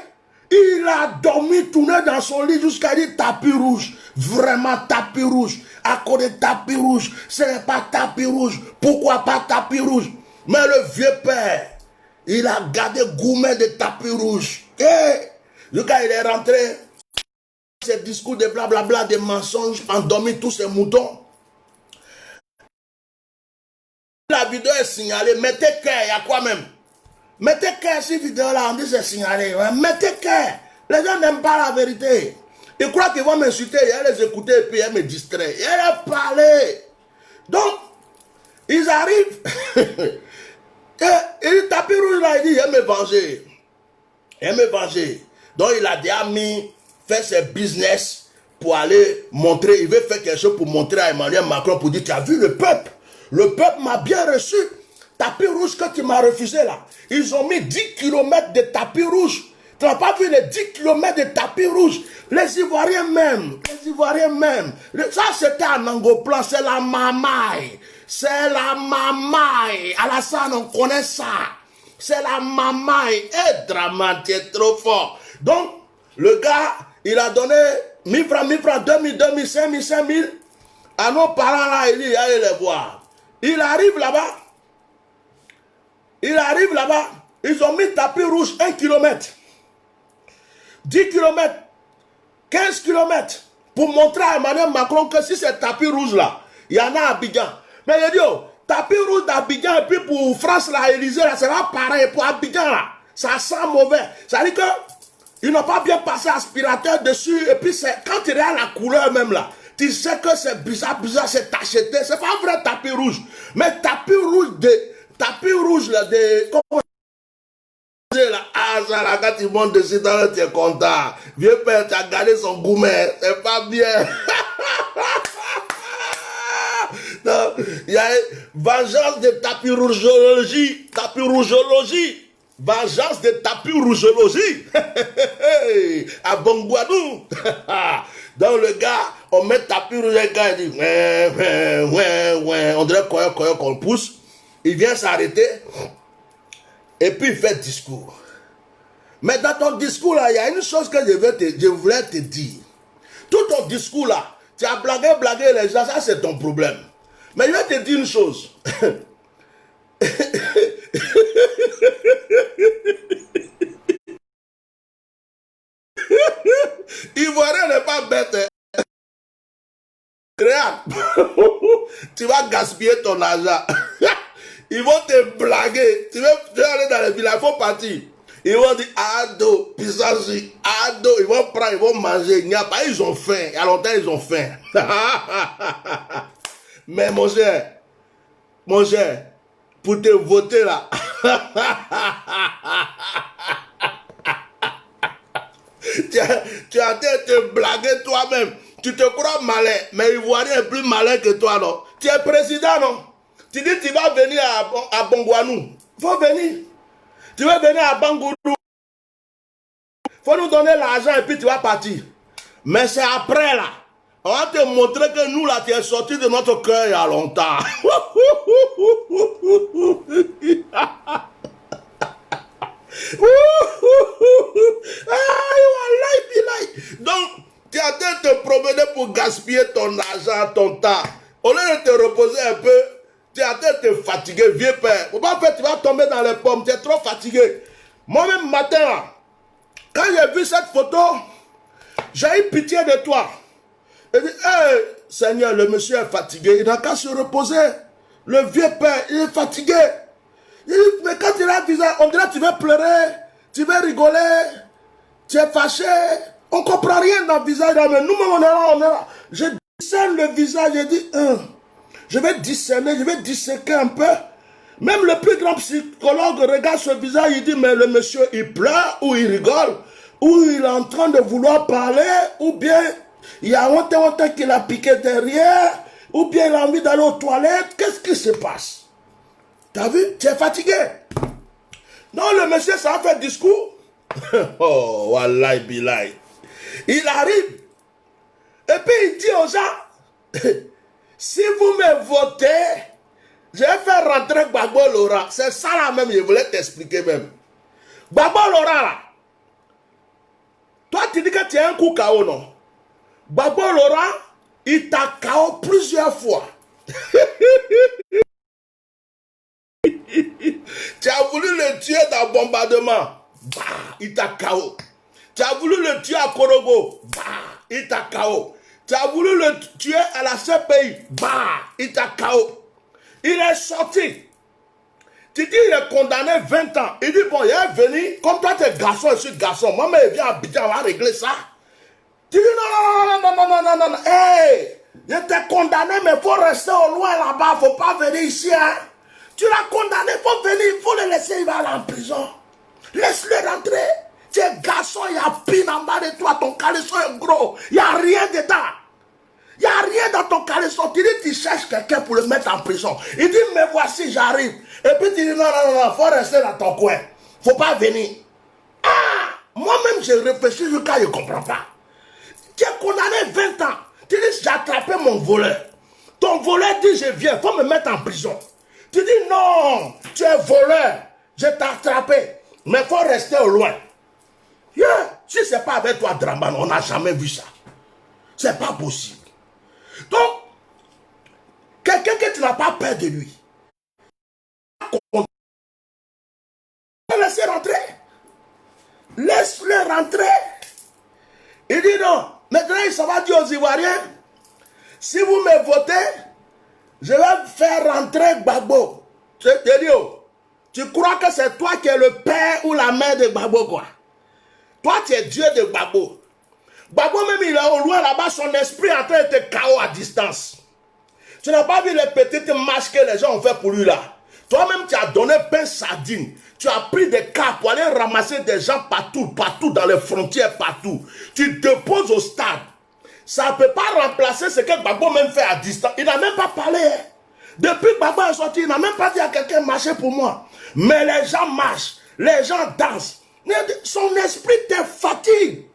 Il a dormi, tourné dans son lit jusqu'à dire tapis rouge. Vraiment tapis rouge. À cause de tapis rouge. Ce n'est pas tapis rouge. Pourquoi pas tapis rouge? Mais le vieux père, il a gardé gourmet de tapis rouge. Et le gars, il est rentré. Ses discours de blablabla, des mensonges, endormi tous ses moutons. La vidéo est signalée. Mettez cœur, il y a quoi même? Mettez cœur sur cette vidéo-là, on dit c'est signalé. Ouais. Mettez cœur. Les gens n'aiment pas la vérité. Ils croient qu'ils vont m'insulter, ils les écouter et puis ils me distraient. Ils les parler. Donc, ils arrivent. Et le tapis rouge là, il dit, il aime me venger. Il aime me venger. Donc, il a déjà fait ses business pour aller montrer. Il veut faire quelque chose pour montrer à Emmanuel Macron pour dire, tu as vu le peuple? Le peuple m'a bien reçu. Tapis rouge que tu m'as refusé là. Ils ont mis 10 km de tapis rouge. Tu n'as pas vu les 10 km de tapis rouge. Les Ivoiriens même. Les Ivoiriens même. Ça c'était en Angoplan. C'est la mamaille. C'est la mamaille. Alassane, on connaît ça. C'est la mamaille. Et dramatique, trop fort. Donc, le gars, il a donné 1000 francs, 1000 francs, 2000, 2000, 5000, 5000. À nos parents là, il dit, allez les voir. Il arrive là-bas. Il arrive là-bas, ils ont mis tapis rouge 1 km, 10 km, 15 km, pour montrer à Emmanuel Macron que si c'est tapis rouge là, il y en a à Abidjan. Mais il dit, oh, tapis rouge d'Abidjan et puis pour France, là, Élysée, là, c'est pas pareil. Pour Abidjan, là, ça sent mauvais. Ça veut dire qu'ils n'ont pas bien passé aspirateur dessus. Et puis, quand tu regardes la couleur même là, tu sais que c'est bizarre, c'est tacheté. C'est pas un vrai tapis rouge. Mais tapis rouge là, comment là, ah, ça là, quand tu montes dessus, tu es content. Vieux père, tu as gardé son gourmet, c'est pas bien. Il y a vengeance de tapis rougeologie, vengeance de tapis rougeologie. À Bongouadou. Donc le gars, on met tapis rouge, le gars il dit, on dirait qu'on le pousse. Il vient s'arrêter et puis il fait discours. Mais dans ton discours là, il y a une chose que je voulais te dire. Tout ton discours là, tu as blagué les gens, ça c'est ton problème. Mais je vais te dire une chose. Ivoirien n'est pas bête. Hein? Créable. Tu vas gaspiller ton argent. Ils vont te blaguer. Tu vas aller dans les villages, il faut partir. Ils vont dire Ado, Pisazi, Ado. Ils vont prendre, ils vont manger. Il n'y a pas, ils ont faim. Il y a longtemps, ils ont faim. Mais mon cher, pour te voter là, tu as te blaguer toi-même. Tu te crois malin, mais Ivoirien est plus malin que toi, non? Tu es président, non? Tu dis tu vas venir à Bongouanou. Faut venir. Tu vas venir à Bangoudou. Faut nous donner l'argent et puis tu vas partir. Mais c'est après là. On va te montrer que nous là, tu es sorti de notre cœur il y a longtemps. Donc, tu as de te promener pour gaspiller ton argent, ton temps. Au lieu de te reposer un peu, tu as de te fatiguer, vieux père. En fait, tu vas tomber dans les pommes, tu es trop fatigué. Moi-même, matin, quand j'ai vu cette photo, j'ai eu pitié de toi. Il dit, hey, Seigneur, le monsieur est fatigué, il n'a qu'à se reposer. Le vieux père, il est fatigué. Il dit, mais quand il a le visage, on dirait que tu veux pleurer, tu veux rigoler, tu es fâché. On ne comprend rien dans le visage. Mais nous-mêmes, on est là. Je discerne le visage, je dis, je vais discerner, je vais disséquer un peu. Même le plus grand psychologue regarde ce visage, il dit, mais le monsieur, il pleure, ou il rigole, ou il est en train de vouloir parler, ou bien il y a honte qu'il a piqué derrière, ou bien il a envie d'aller aux toilettes. Qu'est-ce qui se passe? T'as vu? Tu es fatigué. Non, le monsieur, ça a fait discours. Oh, wallahi billahi. Il arrive, et puis il dit aux gens, si vous me votez, je vais faire rentrer Gbagbo Laurent. C'est ça là même, je voulais t'expliquer même. Gbagbo Laurent là, toi tu dis que tu es un coup KO, non? Gbagbo Laurent, il t'a KO plusieurs fois. Tu as voulu le tuer dans le bombardement, bah, il t'a KO. Tu as voulu le tuer à Korogo, bah, il t'a KO. Tu as voulu le tuer à la CPI, bah, il t'a KO. Il est sorti. Tu dis, il est condamné 20 ans. Il dit, bon, il est venu, comme toi, tu es garçon, je suis garçon. Moi, mais il vient habiter, on va régler ça. Tu dis, non. Hey, je t'ai condamné, mais il faut rester au loin là-bas. Il ne faut pas venir ici, hein. Tu l'as condamné, il faut venir, il faut le laisser, il va aller en prison. Laisse-le rentrer. Tu es garçon, il y a pine en bas de toi, ton caleçon est gros. Il n'y a rien dedans. Il n'y a rien dans ton caleçon. Tu dis, tu cherches quelqu'un pour le mettre en prison. Il dit, mais voici, j'arrive. Et puis tu dis, non, il faut rester dans ton coin. Il ne faut pas venir. Ah, moi-même, j'ai réfléchi jusqu'à je ne comprends pas. Tu es condamné 20 ans. Tu dis, j'ai attrapé mon voleur. Ton voleur dit, je viens, il faut me mettre en prison. Tu dis, non, tu es voleur. Je t'ai attrapé. Mais il faut rester au loin. Yeah. Si ce n'est pas avec toi, Draman, on n'a jamais vu ça. Ce n'est pas possible. Donc, quelqu'un que tu n'as pas peur de lui, laisse-le rentrer. Laisse-le rentrer. Il dit non. Maintenant, il s'en va dire aux Ivoiriens, si vous me votez, je vais faire rentrer Gbagbo. Tu crois que c'est toi qui es le père ou la mère de Gbagbo, quoi? Toi, tu es Dieu de Gbagbo. Gbagbo même, il est au loin là-bas, son esprit est en train de te KO à distance. Tu n'as pas vu les petites marches que les gens ont fait pour lui là. Toi-même, tu as donné pain sardine. Tu as pris des cas pour aller ramasser des gens partout dans les frontières, partout. Tu déposes au stade. Ça ne peut pas remplacer ce que Gbagbo même fait à distance. Il n'a même pas parlé. Hein. Depuis que Gbagbo est sorti, il n'a même pas dit à quelqu'un marcher pour moi. Mais les gens marchent, les gens dansent. Son esprit te fatigue.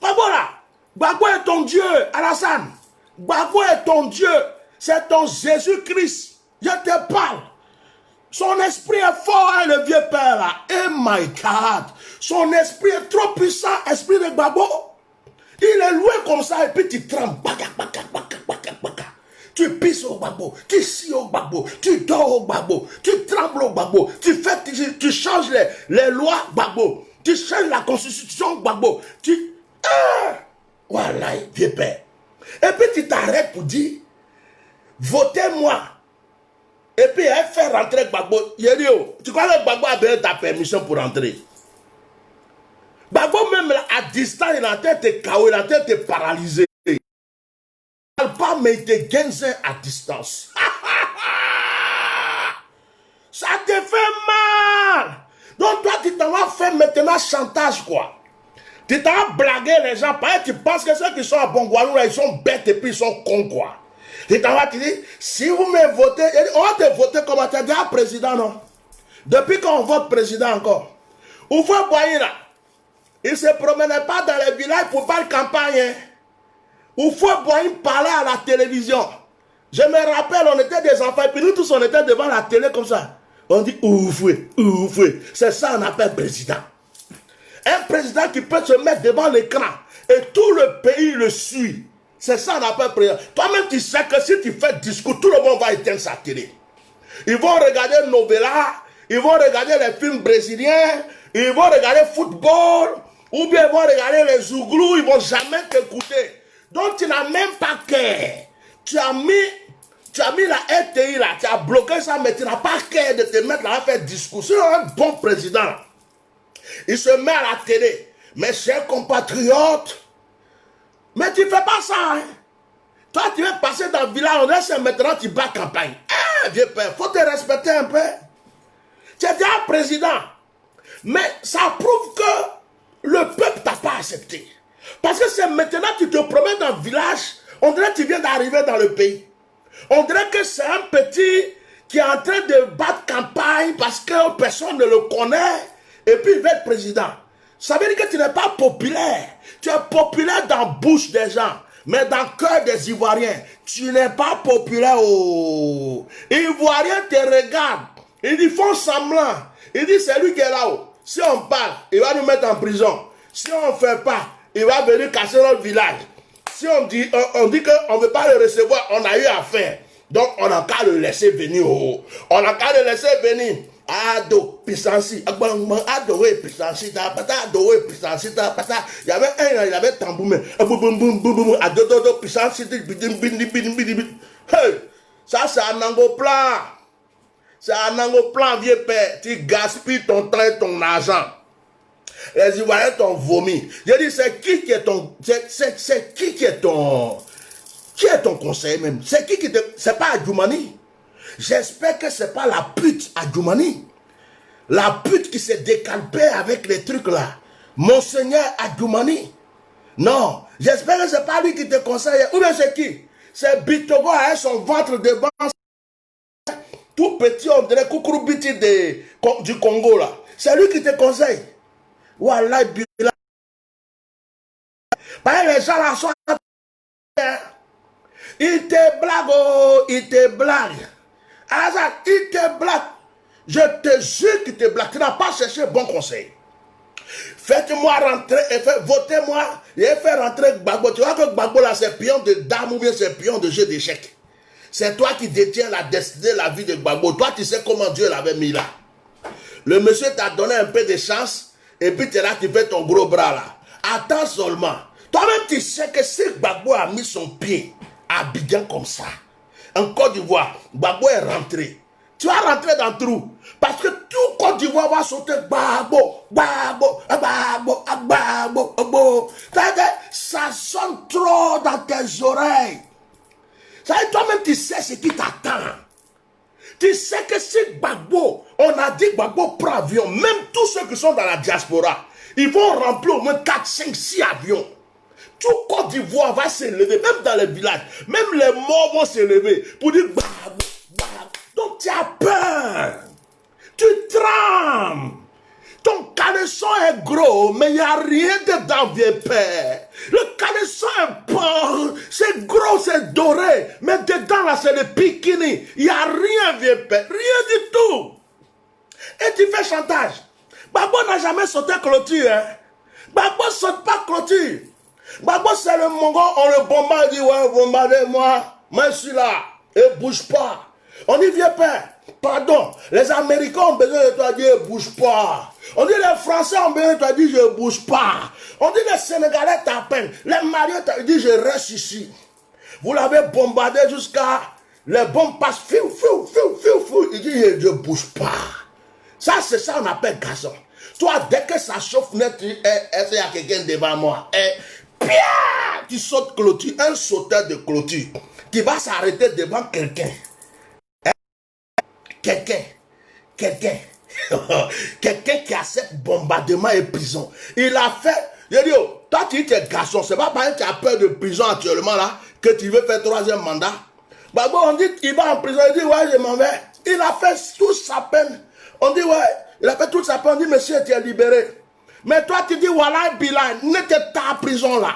Gbagbo là, Gbagbo est ton Dieu, Alassane. Gbagbo est ton Dieu. C'est ton Jésus-Christ. Je te parle. Son esprit est fort, hein, le vieux père là. Oh my God. Son esprit est trop puissant, esprit de Gbagbo. Il est loin comme ça et puis tu trembles. Tu pisses au Gbagbo, tu scies au Gbagbo, tu dors au Gbagbo, tu trembles au Gbagbo, tu changes les lois Gbagbo, tu changes la constitution Gbagbo. Voilà, vieux père. Et puis tu t'arrêtes pour dire, votez-moi. Et puis elle fait rentrer Gbagbo. Tu crois que Gbagbo a donné ta permission pour rentrer? Gbagbo même à distance, il est en train de te KO, il est en train de te paralyser. Il ne parle pas, mais il te gagne à distance. Ça te fait mal. Donc toi, tu t'en vas faire maintenant chantage, quoi. Tu t'en vas blaguer les gens. Parce que tu penses que ceux qui sont à Bongoualou, ils sont bêtes et puis ils sont cons, quoi. Tu t'en vas te dire, si vous me votez, on va te voter comme tu as déjà président, non? Depuis qu'on vote président encore. Oufoué Boyira, il ne se promenait pas dans les villages pour faire campagne. Hein. Oufoué Boyira parlait à la télévision. Je me rappelle, on était des enfants, et puis nous tous, on était devant la télé comme ça. On dit Oufoué, Oufoué. C'est ça qu'on appelle président. Un président qui peut se mettre devant l'écran et tout le pays le suit. C'est ça qu'on appelle président. Toi-même, tu sais que si tu fais discours, tout le monde va éteindre sa télé. Ils vont regarder Novela, ils vont regarder les films brésiliens, ils vont regarder football, ou bien ils vont regarder les Zouglous, ils ne vont jamais t'écouter. dont tu n'as même pas cœur. Tu as mis la RTI là, tu as bloqué ça, mais tu n'as pas cœur de te mettre là à faire discours. C'est un bon président. Il se met à la télé. Mes chers compatriotes, mais tu ne fais pas ça. Hein? Toi, tu veux passer dans le village, on laisse maintenant, tu bats campagne. Eh, vieux père, il faut te respecter un peu. Tu es déjà président. Mais ça prouve que le peuple t'a pas accepté. Parce que c'est maintenant que tu te promènes dans le village, on dirait que tu viens d'arriver dans le pays. On dirait que c'est un petit qui est en train de battre campagne parce que personne ne le connaît et puis il va être président. Ça veut dire que tu n'es pas populaire. Tu es populaire dans la bouche des gens. Mais dans le cœur des Ivoiriens, tu n'es pas populaire. Oh. Ivoiriens te regardent. Ils font semblant. Ils disent c'est lui qui est là-haut. Si on parle, il va nous mettre en prison. Si on ne fait pas, il va venir casser notre village. Si on dit qu'on ne veut pas le recevoir, on a eu affaire. Donc on n'a qu'à le laisser venir. Oh. On n'a qu'à le laisser venir. Ado, puissance, adoré, puissance, adoré, puissance, il y avait un, il avait tambour, mais adoré, puissance, hey, ça c'est un angoplan. C'est un angoplan, vieux père. Tu gaspilles ton temps et ton argent. Les Ivoiriens t'ont vomi. Je dis, c'est qui est ton, c'est qui est ton conseiller même? C'est qui te, c'est pas Adjoumani. J'espère que c'est pas la pute Adjoumani. La pute qui s'est décalpée avec les trucs là. Monseigneur Adjoumani. Non, j'espère que c'est pas lui qui te conseille. Ou bien c'est qui? C'est Bitogo avec son ventre devant. Tout petit, on dirait Koukourubiti du Congo là. C'est lui qui te conseille. Wallah, Bila. Les gens là sont. Il te blague, oh, il te blague. Azad, il te blague. Je te jure qu'il te blague. Tu n'as pas cherché bon conseil. Faites-moi rentrer et votez-moi et faites rentrer Gbagbo. Tu vois que Gbagbo là, c'est pion de dame ou bien c'est pion de jeu d'échecs. C'est toi qui détiens la destinée, la vie de Gbagbo. Toi, tu sais comment Dieu l'avait mis là. Le monsieur t'a donné un peu de chance et puis tu es là, tu fais ton gros bras là. Attends seulement. Toi-même, tu sais que si Gbagbo a mis son pied à Abidjan comme ça, en Côte d'Ivoire, Gbagbo est rentré. Tu vas rentrer dans le trou. Parce que tout Côte d'Ivoire va sauter Gbagbo, Gbagbo, Gbagbo, Gbagbo, Gbagbo. Ça sonne trop dans tes oreilles. Ça veut dire toi-même, tu sais ce qui t'attend. Tu sais que si Gbagbo, on a dit Gbagbo prend avion, même tous ceux qui sont dans la diaspora, ils vont remplir au moins 4, 5, 6 avions. Tout Côte d'Ivoire va s'élever, même dans les villages. Même les morts vont s'élever pour dire Gbagbo, Gbagbo. Donc tu as peur. Tu trembles. Ton caleçon est gros, mais il n'y a rien dedans, vieux père. Le caleçon est bon, c'est gros, c'est doré, mais dedans, là, c'est le bikini. Il n'y a rien, vieux père, rien du tout. Et tu fais chantage. Gbagbo n'a jamais sauté clôture. Hein? Gbagbo ne saute pas clôture. Gbagbo, c'est le Mongo, on le bombarde, il dit, ouais, bombardez-moi. Moi, je suis là, et bouge pas. On dit, vieux père, pardon, les Américains ont besoin de toi, dit, bouge pas. On dit, les Français ont besoin de toi, dit, je bouge pas. On dit, les Sénégalais t'appellent, les Maliens dit, je reste ici. Vous l'avez bombardé jusqu'à, les bombes passent, fiou, fiou, fiou, fiou, fiou. Il dit, je bouge pas. Ça, c'est ça qu'on appelle gazon. Toi, dès que ça chauffe net, il y a quelqu'un devant moi. Et, pia, tu sautes clôture, un sauteur de clôture, qui va s'arrêter devant quelqu'un. Quelqu'un qui accepte bombardement et prison. Il a fait, je dis, oh, toi tu dis que tu es garçon, c'est pas parce que tu as peur de prison actuellement là, que tu veux faire 3e mandat. Bah bon, on dit qu'il va en prison, il dit, ouais, je m'en vais. Il a fait toute sa peine. On dit, ouais, il a fait toute sa peine, on dit, monsieur, tu es libéré. Mais toi tu dis, voilà, Bilan, n'était pas en prison là.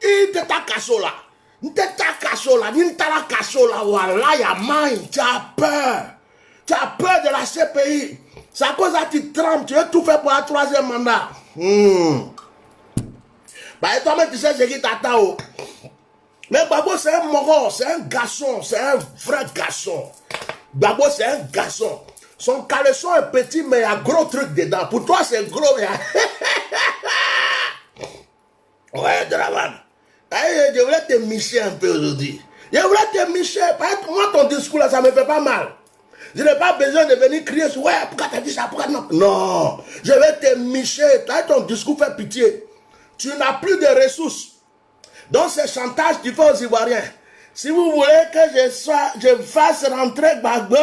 Il était à casso là. N'était pas casso là, n'était pas casso là, voilà, il y a main, tu as peur. Tu as peur de la CPI. C'est à cause que tu trembles. Tu veux tout faire pour un 3e mandat. Bah, toi-même, tu sais ce qui t'attend. Mais Gbagbo, c'est un moro. C'est un garçon. C'est un vrai garçon. Gbagbo, c'est un garçon. Son caleçon est petit, mais il y a gros truc dedans. Pour toi, c'est gros. Ouais, Draman. Aïe, je voulais te micher un peu aujourd'hui. Je voulais te micher. Moi, ton discours là, ça me fait pas mal. Je n'ai pas besoin de venir crier sur ouais, pourquoi tu as dit ça, pourquoi non? Non, je vais te micher. Ton discours fait pitié. Tu n'as plus de ressources. Donc, c'est chantage qu'il faut aux Ivoiriens. Si vous voulez que je fasse rentrer Gbagbo,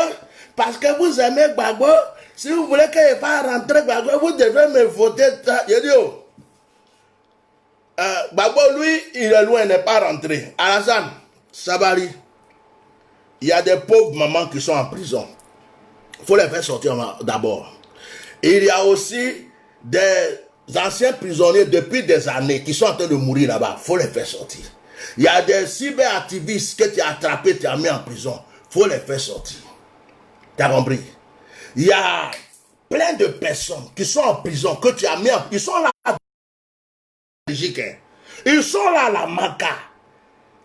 parce que vous aimez Gbagbo, si vous voulez que je fasse rentrer Gbagbo, vous devez me voter. Je dis, oh, Gbagbo, lui, il est loin, il n'est pas rentré. Alassane, Sabari, il y a des pauvres mamans qui sont en prison. Il faut les faire sortir d'abord. Il y a aussi des anciens prisonniers depuis des années qui sont en train de mourir là-bas. Il faut les faire sortir. Il y a des cyberactivistes que tu as attrapés, tu as mis en prison. Il faut les faire sortir. Tu as compris? Il y a plein de personnes qui sont en prison, que tu as mis en prison. Ils sont là à Belgique. Ils sont là à la Maca.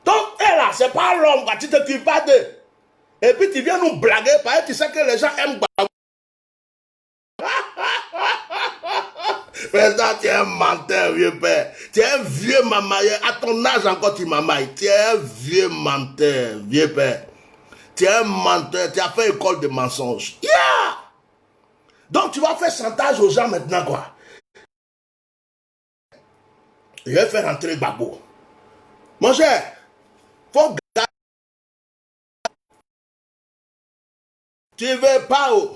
Donc, là, c'est pas l'homme, tu te tues pas d'eux. Et puis tu viens nous blaguer parce que tu sais que les gens aiment Gbagbo. Mais ça, tu es un menteur, vieux père. Tu es un vieux mamailleur. À ton âge encore, tu mamailles. Tu es un vieux menteur, vieux père. Tu es un menteur. Tu as fait école de mensonges. Yeah! Donc, tu vas faire chantage aux gens maintenant, quoi. Je vais faire rentrer Gbagbo. Mon cher, faut garder. Tu ne veux pas où?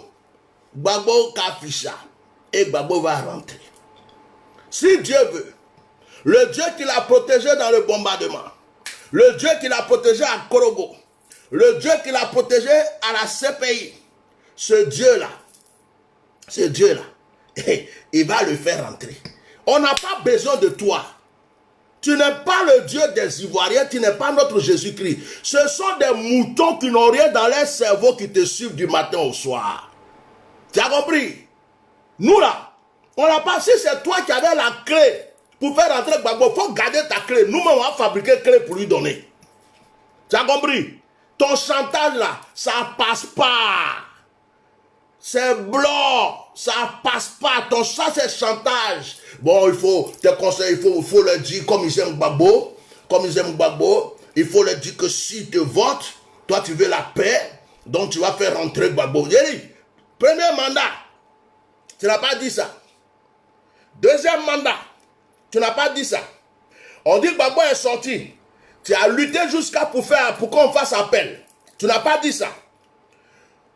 Gbagbo Kafisha. Et Gbagbo va rentrer. Si Dieu veut, le Dieu qui l'a protégé dans le bombardement, le Dieu qui l'a protégé à Korogo, le Dieu qui l'a protégé à la CPI, ce Dieu-là, il va le faire rentrer. On n'a pas besoin de toi. Tu n'es pas le Dieu des Ivoiriens, tu n'es pas notre Jésus-Christ. Ce sont des moutons qui n'ont rien dans leur cerveau qui te suivent du matin au soir. Tu as compris? Nous là, on n'a pas, si c'est toi qui avais la clé pour faire rentrer Gbagbo, il faut garder ta clé. Nous-mêmes, on va fabriquer clé pour lui donner. Tu as compris? Ton chantage là, ça passe pas. C'est blanc, ça passe pas. Ton ça, c'est chantage. Bon, il faut, tes conseils, il faut leur dire, comme ils aiment Gbagbo, il faut leur dire que si te votent, toi tu veux la paix, donc tu vas faire rentrer Gbagbo. Premier mandat, tu n'as pas dit ça. Deuxième mandat, tu n'as pas dit ça. On dit que Gbagbo est sorti. Tu as lutté jusqu'à pour qu'on fasse appel. Tu n'as pas dit ça.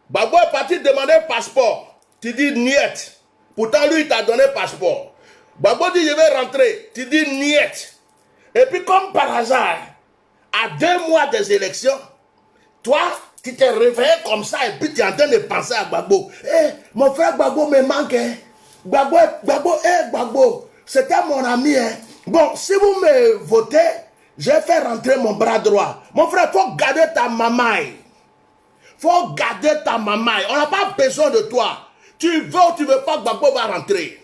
Gbagbo est parti demander passeport. Tu dis niet. Pourtant lui il t'a donné passeport. Gbagbo dit je vais rentrer. Tu dis niet. Et puis comme par hasard, à 2 mois des élections, toi, tu t'es réveillé comme ça et puis tu es en train de penser à Gbagbo. Eh, mon frère Gbagbo me manque. Hein. Gbagbo, c'était mon ami. Hein. Bon, si vous me votez, je vais faire rentrer mon bras droit. Mon frère, il faut garder ta mamaille. Faut garder ta mamaille. On n'a pas besoin de toi. Tu veux ou tu veux pas, Gbagbo va rentrer.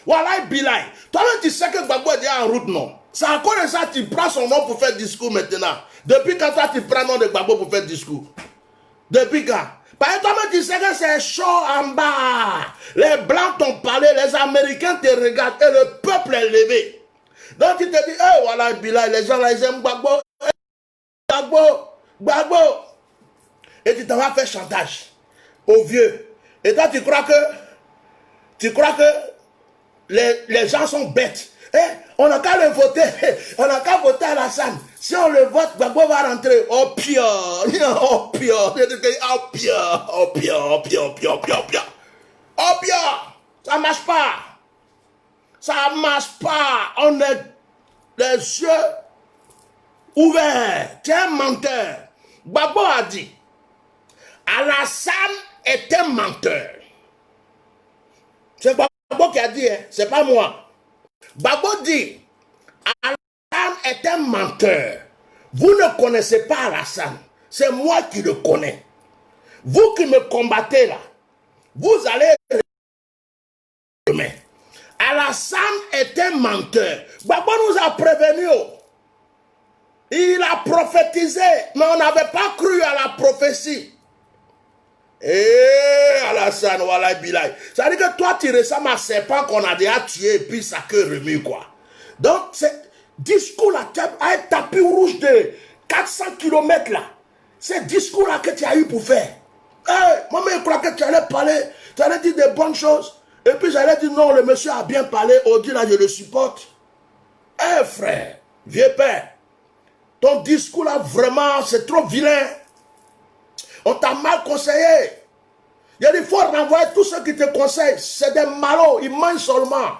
Voilà, Bilay. Toi-même, tu sais que Gbagbo est déjà en route, non? C'est encore ça, tu prends son nom pour faire discours maintenant. Depuis quand toi, tu prends le nom de Gbagbo pour faire discours? Depuis quand? Parce que toi-même, tu sais que c'est chaud en bas. Les Blancs t'ont parlé, les Américains te regardent et le peuple est levé. Donc, tu te dis, oh, voilà, Bilay, les gens là, ils aiment Gbagbo. Gbagbo. Et tu t'en vas faire chantage aux vieux. Et toi, tu crois que les gens sont bêtes. Eh, on n'a qu'à le voter. On n'a qu'à voter à Alassane. Si on le vote, Gbagbo va rentrer. Oh pire. Oh pire. Oh pire. Ça ne marche pas. Ça ne marche pas. On est les yeux ouverts. Tu es un menteur. Gbagbo a dit, Alassane est un menteur. C'est Gbagbo qui a dit, hein? C'est pas moi. Gbagbo dit, Alassane est un menteur. Vous ne connaissez pas Alassane. C'est moi qui le connais. Vous qui me combattez là, vous allez... Alassane est un menteur. Gbagbo nous a prévenus. Il a prophétisé, mais on n'avait pas cru à la prophétie. Eh, Alassane, voilà, Bilay. Ça veut dire que toi, tu ressembles à un serpent qu'on a déjà tué et puis sa queue remue, quoi. Donc, discours là, tu as un tapis rouge de 400 km là. C'est discours là que tu as eu pour faire. Hey, moi-même, je crois que tu allais parler, tu allais dire des bonnes choses. Et puis j'allais dire non, le monsieur a bien parlé, Audi là, je le supporte. Eh frère, vieux père, ton discours là, vraiment, c'est trop vilain. On t'a mal conseillé. Il y a des fois, renvoyer tous ceux qui te conseillent. C'est des malauds, ils mangent seulement.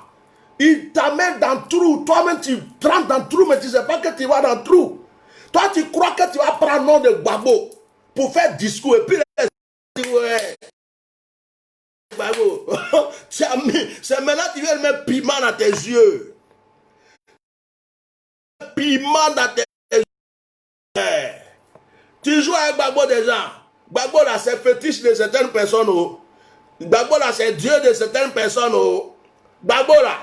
Ils t'amènent dans le trou. Toi-même, tu rentres dans le trou, mais tu ne sais pas que tu vas dans le trou. Toi, tu crois que tu vas prendre le nom de Gbagbo pour faire discours. Et puis, ouais, Gbagbo, c'est maintenant que tu viens de mettre piment dans tes yeux. Piment dans tes yeux. Tu joues avec Gbagbo des gens. Gbagbo là, c'est fétiche de certaines personnes. Oh. Gbagbo là, c'est Dieu de certaines personnes. Oh. Gbagbo là,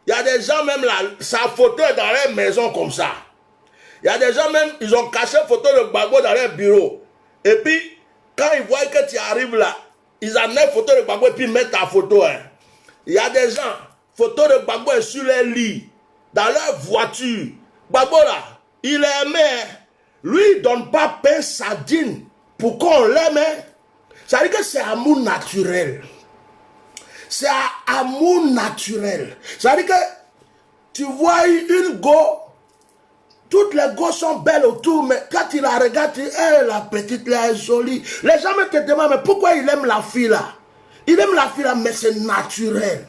il y a des gens même là, sa photo est dans leur maison comme ça. Il y a des gens même, ils ont caché photo de Gbagbo dans leur bureau. Et puis, quand ils voient que tu arrives là, ils enlèvent photo de Gbagbo et puis ils mettent ta photo. Hein. Il y a des gens, photo de Gbagbo est sur leur lit, dans leur voiture. Gbagbo là, il est aimé. Lui, il ne donne pas pain sardine pour qu'on l'aime. Ça veut dire que c'est amour naturel. C'est amour naturel. Ça veut dire que tu vois une go, toutes les go sont belles autour, mais quand tu la regardes, tu dis, hey, la petite là est jolie. Les gens me te demandent, mais pourquoi il aime la fille là? Il aime la fille là, mais c'est naturel.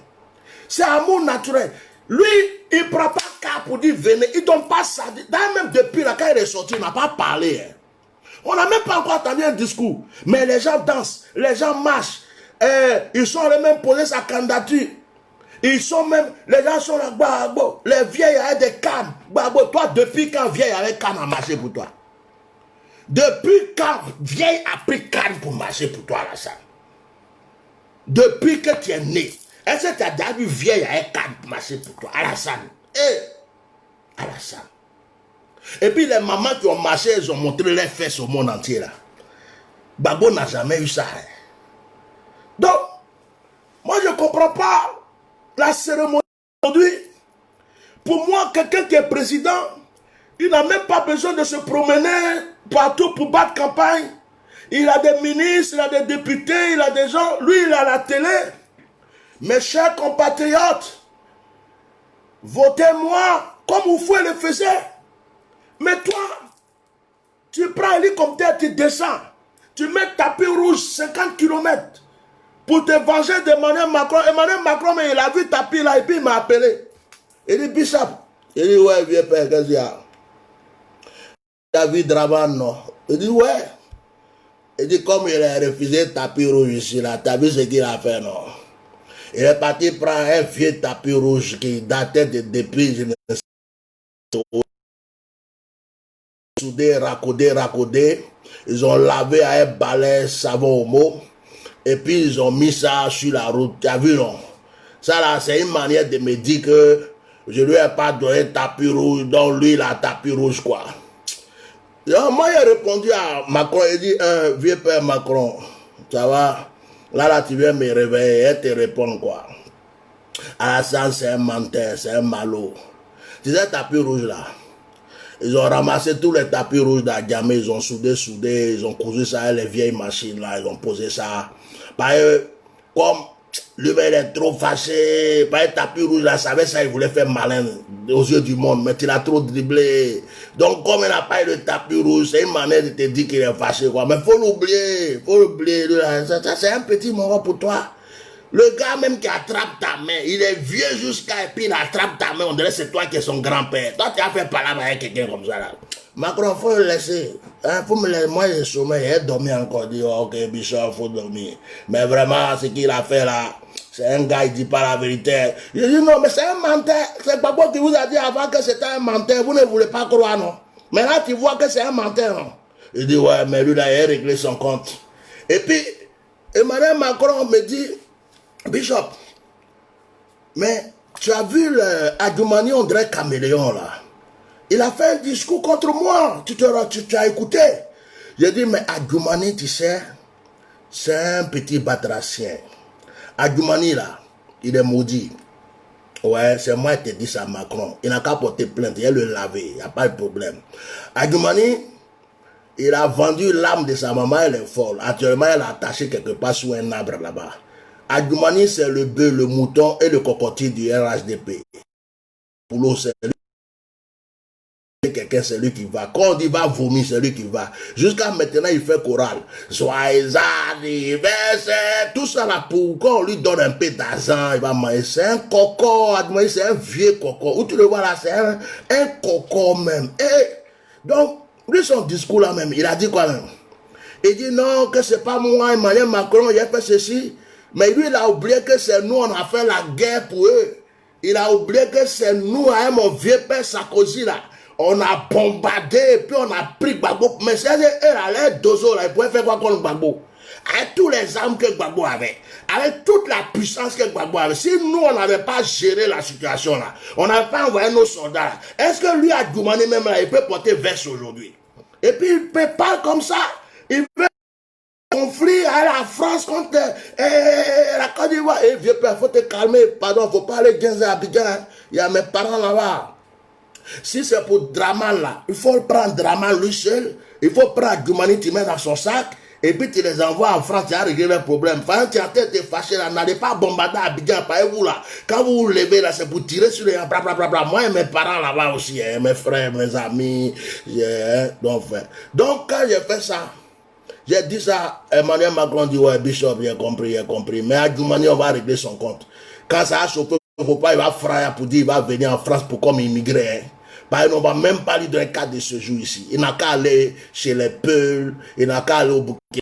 C'est amour naturel. Lui, il ne prend pas cas pour dire venez. Il ne donne pas ça. Même depuis là, quand il est sorti, il n'a pas parlé. Hein. On n'a même pas encore entendu un discours. Mais les gens dansent, les gens marchent. Ils sont les mêmes posés sa candidature. Ils sont même, les gens sont là, Gbagbo. Les vieilles avec des cannes. Gbagbo, toi, depuis quand vieille avec canne a marché pour toi? Depuis quand vieille a pris canne pour marcher pour toi, Alassane? Depuis que tu es né. Est-ce que tu as déjà vu vieille avec canne pour marcher pour toi, Alassane? Alassane. Et puis les mamans qui ont marché, elles ont montré leurs fesses au monde entier là. Gbagbo n'a jamais eu ça. Hein. Donc, moi je ne comprends pas la cérémonie aujourd'hui. Pour moi, quelqu'un qui est président, il n'a même pas besoin de se promener partout pour battre campagne. Il a des ministres, il a des députés, il a des gens. Lui, il a la télé. Mes chers compatriotes, votez-moi comme Oufoué le faisait. Mais toi, tu prends un hélicoptère, tu descends. Tu mets tapis rouge 50 km pour te venger d'Emmanuel Macron. Emmanuel Macron, mais il a vu tapis là et puis il m'a appelé. Il dit, Bishop. Il dit, ouais, vieux père, qu'est-ce qu'il y a? Il a vu Draman, non? Il dit, ouais. Il dit, comme il a refusé tapis rouge ici, là, t'as vu ce qu'il a fait, non? Il est parti prendre un vieux tapis rouge qui datait depuis, je ne sais pas, soudé, raccordé. Ils ont lavé à un balai savon homo. Et puis ils ont mis ça sur la route. Tu as vu, non? Ça là, c'est une manière de me dire que je lui ai pas donné tapis rouge, donc lui il a tapis rouge, quoi. Donc, moi j'ai répondu à Macron, il dit, vieux père Macron, ça va? Là, tu viens me réveiller et te répondre, quoi. Alassane, c'est un menteur, c'est un malot. Tu sais, tapis rouge là. Ils ont ramassé tous les tapis rouges d'Adjamé, ils ont soudé, ils ont cousu ça avec les vieilles machines là, ils ont posé ça. Parce que, comme lui il est trop fâché, par le tapis rouge là, savait ça, il voulait faire malin aux yeux du monde, mais il a trop dribblé. Donc, comme il n'a pas eu de tapis rouge, c'est une manière de te dire qu'il est fâché, quoi. Mais faut l'oublier, ça c'est un petit moment pour toi. Le gars même qui attrape ta main, il est vieux jusqu'à et puis il attrape ta main, on dirait que c'est toi qui es son grand-père. Toi tu as fait parler avec quelqu'un comme ça là. Macron, il faut le laisser. Hein, faut me laisser. Moi j'ai sommeil, j'ai dormi encore, dit ok Bishop, il faut dormir. Mais vraiment ce qu'il a fait là, c'est un gars, il dit pas la vérité. Je dis non, mais c'est un menteur. C'est Gbagbo qui vous a dit avant que c'était un menteur, vous ne voulez pas croire, non? Mais là tu vois que c'est un menteur, non? Il dit ouais, mais lui là, il a réglé son compte. Et puis, Emmanuel Macron me dit, Bishop, mais tu as vu Adjoumani, on dirait caméléon là. Il a fait un discours contre moi. Tu as écouté. J'ai dit, mais Adjoumani, tu sais, c'est un petit batracien. Adjoumani là, il est maudit. Ouais, c'est moi qui te dis ça, Macron. Il n'a qu'à porter plainte, il a le laver, il n'y a pas de problème. Adjumani, il a vendu l'âme de sa maman, elle est folle. Actuellement, elle est attachée quelque part sous un arbre là-bas. Adjumani, c'est le bœuf, le mouton et le cocotier du RHDP. Poulot, c'est quelqu'un, c'est lui qui va. Quand on dit va vomir, c'est lui qui va. Jusqu'à maintenant, il fait chorale. Joyeux anniversaire. Tout ça là, pour quand on lui donne un peu d'argent, il va manger. C'est un coco, c'est un vieux coco. Où tu le vois là, c'est un coco même. Et donc, lui, son discours là même, il a dit quoi même? Il dit non, que c'est pas moi, Emmanuel Macron, il a fait ceci. Mais lui, il a oublié que c'est nous, on a fait la guerre pour eux. Il a oublié que c'est nous, hein, mon vieux père Sarkozy là. On a bombardé et puis on a pris Gbagbo. Mais c'est l'air d'Ozo là, il pouvait faire quoi contre Gbagbo? Avec tous les armes que Gbagbo avait, avec toute la puissance que Gbagbo avait, si nous on n'avait pas géré la situation là, on n'avait pas envoyé nos soldats, est-ce que lui a demandé même là, il peut porter veste aujourd'hui? Et puis il peut pas comme ça, il veut conflit à la France contre la Côte d'Ivoire. Et vieux père, il faut te calmer, pardon, il ne faut pas aller 15 à Abidjan, il y a mes parents là-bas. Si c'est pour Draman là, il faut prendre Draman lui seul, il faut prendre Djoumani, tu mets dans son sac, et puis tu les envoies en France, tu as réglé le problème. Pendant que tu as été fâché là, n'allez pas bombarder Abidjan, par vous là. Quand vous vous levez là, c'est pour tirer sur les gens, blablabla. Moi et mes parents là-bas aussi, hein, mes frères, mes amis, donc quand j'ai fait ça, j'ai dit ça, Emmanuel Macron dit, ouais, Bishop, j'ai compris. Mais à Djoumani, on va régler son compte. Quand ça a chauffé, il va fryer pour dire, il va venir en France pour comme immigré. Hein. Bah, on ne va même pas lui donner cadre de ce jour ici. Il n'a qu'à aller chez les Peuls, il n'a qu'à aller au Burkina.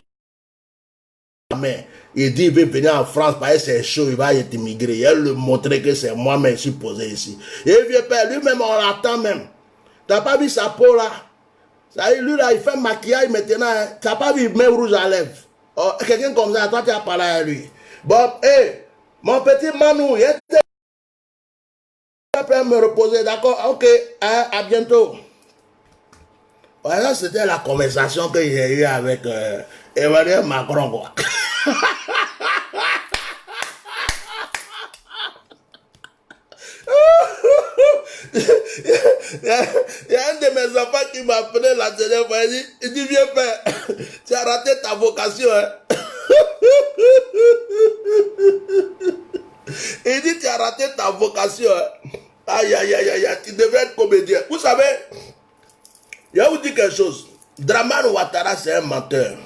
Mais il dit, il veut venir en France, parce que c'est chaud, il va être immigré. Il va lui montrer que c'est moi-même qui suis posé ici. Et vieux père, lui-même, on l'attend même. Tu n'as pas vu sa peau là? Lui là, il fait maquillage maintenant. Hein. Tu n'as pas vu, il met rouge à lèvres. Oh, quelqu'un comme ça, toi tu as parlé à lui. Bon, mon petit Manou, il était. Je peux me reposer, d'accord? Ok, hein, à bientôt. Voilà, c'était la conversation que j'ai eue avec Emmanuel Macron, quoi. Il y a un de mes enfants qui m'a appelé la dernière fois, il dit, vieux père, tu as raté ta vocation, hein? Il dit, tu as raté ta vocation, hein? Aïe, tu devais être comédien. Vous savez, je vais vous dire quelque chose. Dramane Ouattara, c'est un menteur.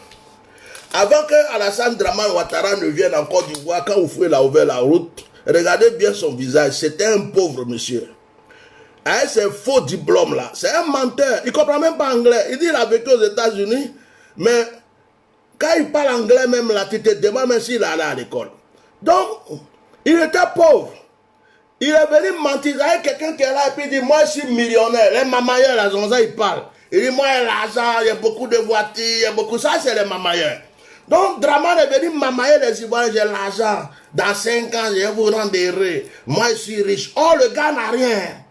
Avant que Alassane Dramane Ouattara ne vienne en Côte d'Ivoire, quand Oufoué a ouvert la route, regardez bien son visage, c'était un pauvre monsieur. Avec ses faux diplômes là, c'est un menteur. Il ne comprend même pas anglais. Il dit qu'il a vécu aux États-Unis, mais quand il parle anglais même là, tu te demandes même s'il allait à l'école. Donc, il était pauvre. Il est venu mentir avec quelqu'un qui est là et puis il dit, moi je suis millionnaire. Les mamailleurs là, il parle. Il dit, moi j'ai l'argent, il y a beaucoup de voitures, il y a beaucoup. Ça c'est les mamailleurs. Donc Dramane est venu mamailler les Ivoiriens, j'ai l'argent. Dans 5 ans, je vais vous rendre heureux. Moi je suis riche. Oh, le gars n'a rien.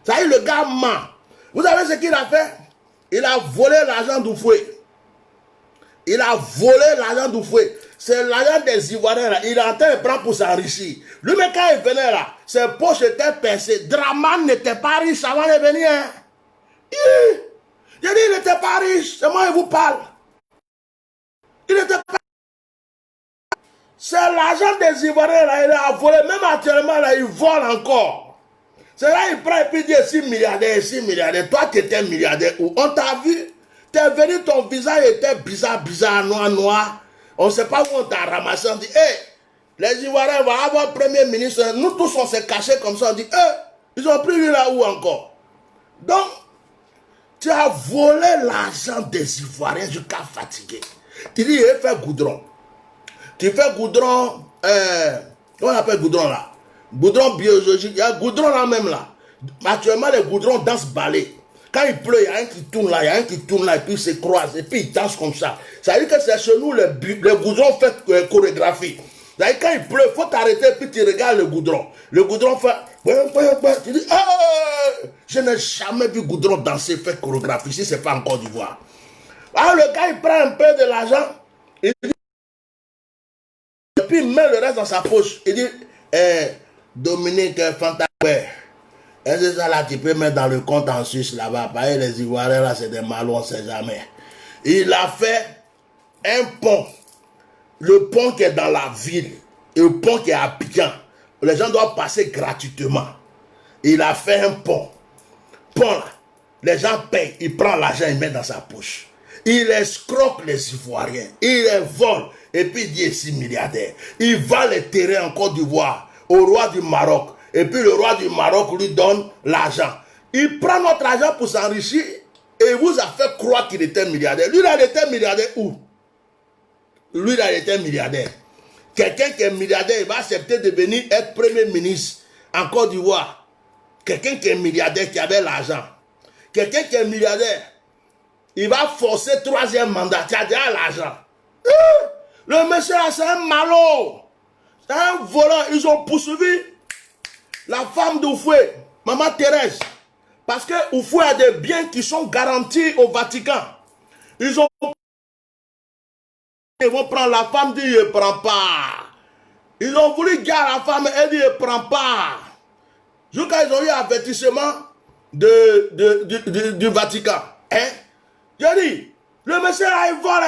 Ça y est, le gars ment. Vous savez ce qu'il a fait? Il a volé l'argent d'Oufoué. Il a volé l'argent d'Oufoué. C'est l'argent des Ivoiriens là. Il est en train de prendre pour s'enrichir. Lui-même, quand il venait là, ses poches étaient percées. Dramane n'était pas riche avant de venir. Hein. J'ai dit, il n'était pas riche. C'est moi qui vous parle. Il n'était pas. C'est l'argent des Ivoiriens là. Il a volé. Même actuellement là, il vole encore. C'est là il prend et puis il dit 6 milliardaires, 6 milliardaires. Toi, tu étais milliardaire où? On t'a vu? Tu es venu, ton visage était bizarre, noir. On ne sait pas où on t'a ramassé. On dit, les Ivoiriens vont avoir premier ministre. Nous tous, on s'est cachés comme ça. On dit, ils ont pris lui là où encore? Donc, tu as volé l'argent des Ivoiriens jusqu'à fatiguer. Tu dis, il fait goudron. Tu fais goudron, on appelle goudron là. Goudron biologique, il y a goudron là même là. Actuellement, les goudrons dansent balai. Quand il pleut, il y a un qui tourne là, il y a un qui tourne là, et puis il se croise, et puis il danse comme ça. Ça veut dire que c'est chez nous, les goudrons font chorégraphie. Ça veut dire quand il pleut, il faut t'arrêter, et puis tu regardes le goudron. Le goudron fait... Tu dis, je n'ai jamais vu goudron danser, faire chorégraphie, si ce n'est pas en Côte d'Ivoire. Alors le gars, il prend un peu de l'argent, et puis il met le reste dans sa poche. Il dit, Dominique Fanta. Ouais. Et c'est ça là, tu peux mettre dans le compte en Suisse là-bas. Parce que les Ivoiriens là, c'est des malons, on ne sait jamais. Il a fait un pont. Le pont qui est dans la ville. Et le pont qui est à Piquant. Les gens doivent passer gratuitement. Il a fait un pont. Pont là. Les gens payent. Il prend l'argent, il met dans sa poche. Il escroque les Ivoiriens. Il les vole. Et puis il dit ici milliardaire. Il va les terrains en Côte d'Ivoire. Au roi du Maroc. Et puis le roi du Maroc lui donne l'argent. Il prend notre argent pour s'enrichir et vous a fait croire qu'il était milliardaire. Lui, il a été milliardaire où? Lui, il a été milliardaire. Quelqu'un qui est milliardaire, il va accepter de venir être premier ministre en Côte d'Ivoire. Quelqu'un qui est milliardaire, qui avait l'argent. Quelqu'un qui est milliardaire, il va forcer troisième mandat, qui a déjà l'argent. Le monsieur là, c'est un malot. C'est un voleur. Ils ont poursuivi la femme d'Oufoué, Maman Thérèse, parce que Oufoué a des biens qui sont garantis au Vatican. Ils vont prendre la femme, dit il ne prend pas. Ils ont voulu garder la femme, elle dit il ne prend pas. Jusqu'à ils ont eu avertissement du Vatican. Hein? J'ai dit, le monsieur là il vole.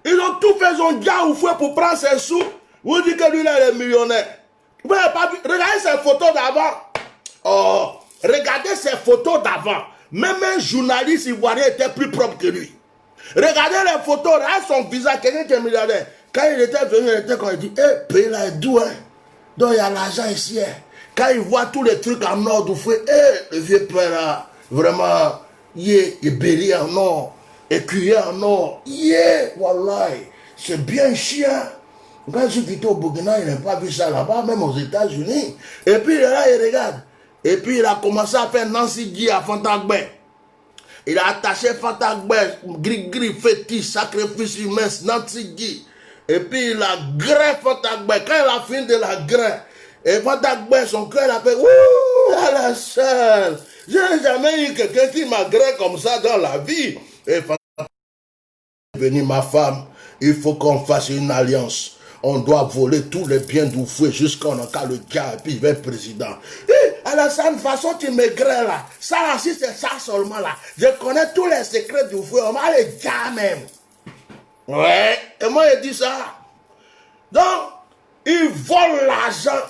Ils ont tout fait son gars Oufoué pour prendre ses sous. Vous dites que lui là il est millionnaire. Vous n'avez pas vu? Regardez ses photos d'avant. Oh, regardez ses photos d'avant. Même un journaliste ivoirien était plus propre que lui. Regardez les photos, regardez son visage, quelqu'un qui est milliardaire. Quand il était venu, il était comme il dit, eh, pays là est doux, hein. Donc il y a l'argent ici, hein. Quand il voit tous les trucs en or, il fait, eh, le vieux père là, vraiment, il bélier en or, écuyer en or, wallahi, c'est bien chien. Quand je suis quitté au Burkina, il n'a pas vu ça là-bas, même aux États-Unis. Et puis là, il regarde. Et puis il a commencé à faire Nancy Guy à Fantagbe. Il a attaché Fantagbe, gris, fétiche, sacrifice humain, Nancy Guy. Et puis il a gré Fantagbe. Quand il a fini de la gré, et Fantagbe, son cœur, il a fait, ouh, à la chaîne. Je n'ai jamais eu quelqu'un qui m'a gré comme ça dans la vie. Et Fantagbe est venu, ma femme, il faut qu'on fasse une alliance. On doit voler tous les biens d'Oufoué jusqu'à on a qu'à le gars et puis il va être président. Et Alassane, de façon tu m'aigrès là. Ça là, si c'est ça seulement là. Je connais tous les secrets d'Oufoué. On m'a les gars même. Ouais. Et moi il dit ça. Donc, il vole l'argent.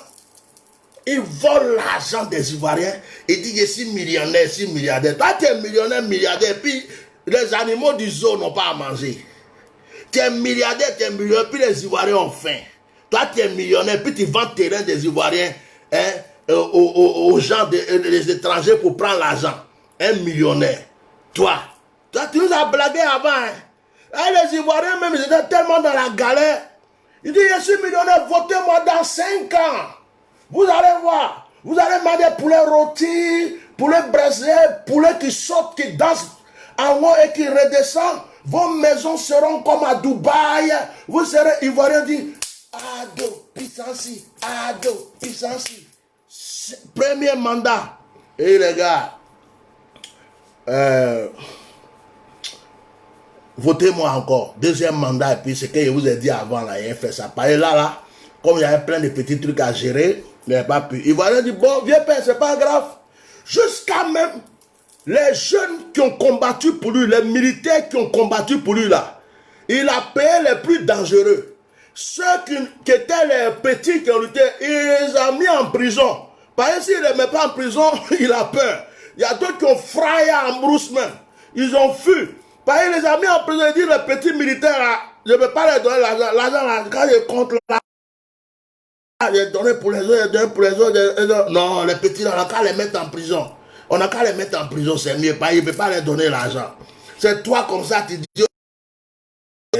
Il vole l'argent des Ivoiriens. Il dit je suis millionnaire, je suis milliardaire. Toi tu es millionnaire, milliardaire. Puis les animaux du zoo n'ont pas à manger. Tu es milliardaire, tu es millionnaire, puis les Ivoiriens ont faim. Toi, tu es millionnaire, puis tu vends terrain des Ivoiriens hein, aux gens, des étrangers pour prendre l'argent. Un millionnaire. Toi, tu nous as blagué avant. Hein. Et les Ivoiriens, même, ils étaient tellement dans la galère. Ils disent, je suis millionnaire, votez-moi dans 5 ans. Vous allez voir. Vous allez manger poulet rôti, poulet braisé, poulet qui saute, qui danse en haut et qui redescend. Vos maisons seront comme à Dubaï. Vous serez Ivoirien dit Ado, Pissansi, Ado, Pissansi. Premier mandat. Et les gars, votez-moi encore. Deuxième mandat, et puis ce que je vous ai dit avant, là, il a fait ça. Et là, comme il y avait plein de petits trucs à gérer, il n'a pas pu. Ivoirien dit bon, vieux père, c'est pas grave. Jusqu'à même les jeunes qui ont combattu pour lui, les militaires qui ont combattu pour lui là, il a payé les plus dangereux. Ceux qui étaient les petits qui ont lutté, il les a mis en prison. Parce que s'il ne les met pas en prison, il a peur. Il y a d'autres qui ont frappé en broussement. Ils ont fui. Parce qu'il les a mis en prison. Il dit, les petits militaires là, je ne peux pas leur donner l'argent. L'argent là, quand je compte là, j'ai donné pour les autres, j'ai donné pour les autres. Non, les petits là, on n'a qu'à les mettre en prison. On n'a qu'à les mettre en prison, c'est mieux. Il ne peut pas leur donner l'argent. C'est toi comme ça, tu dis,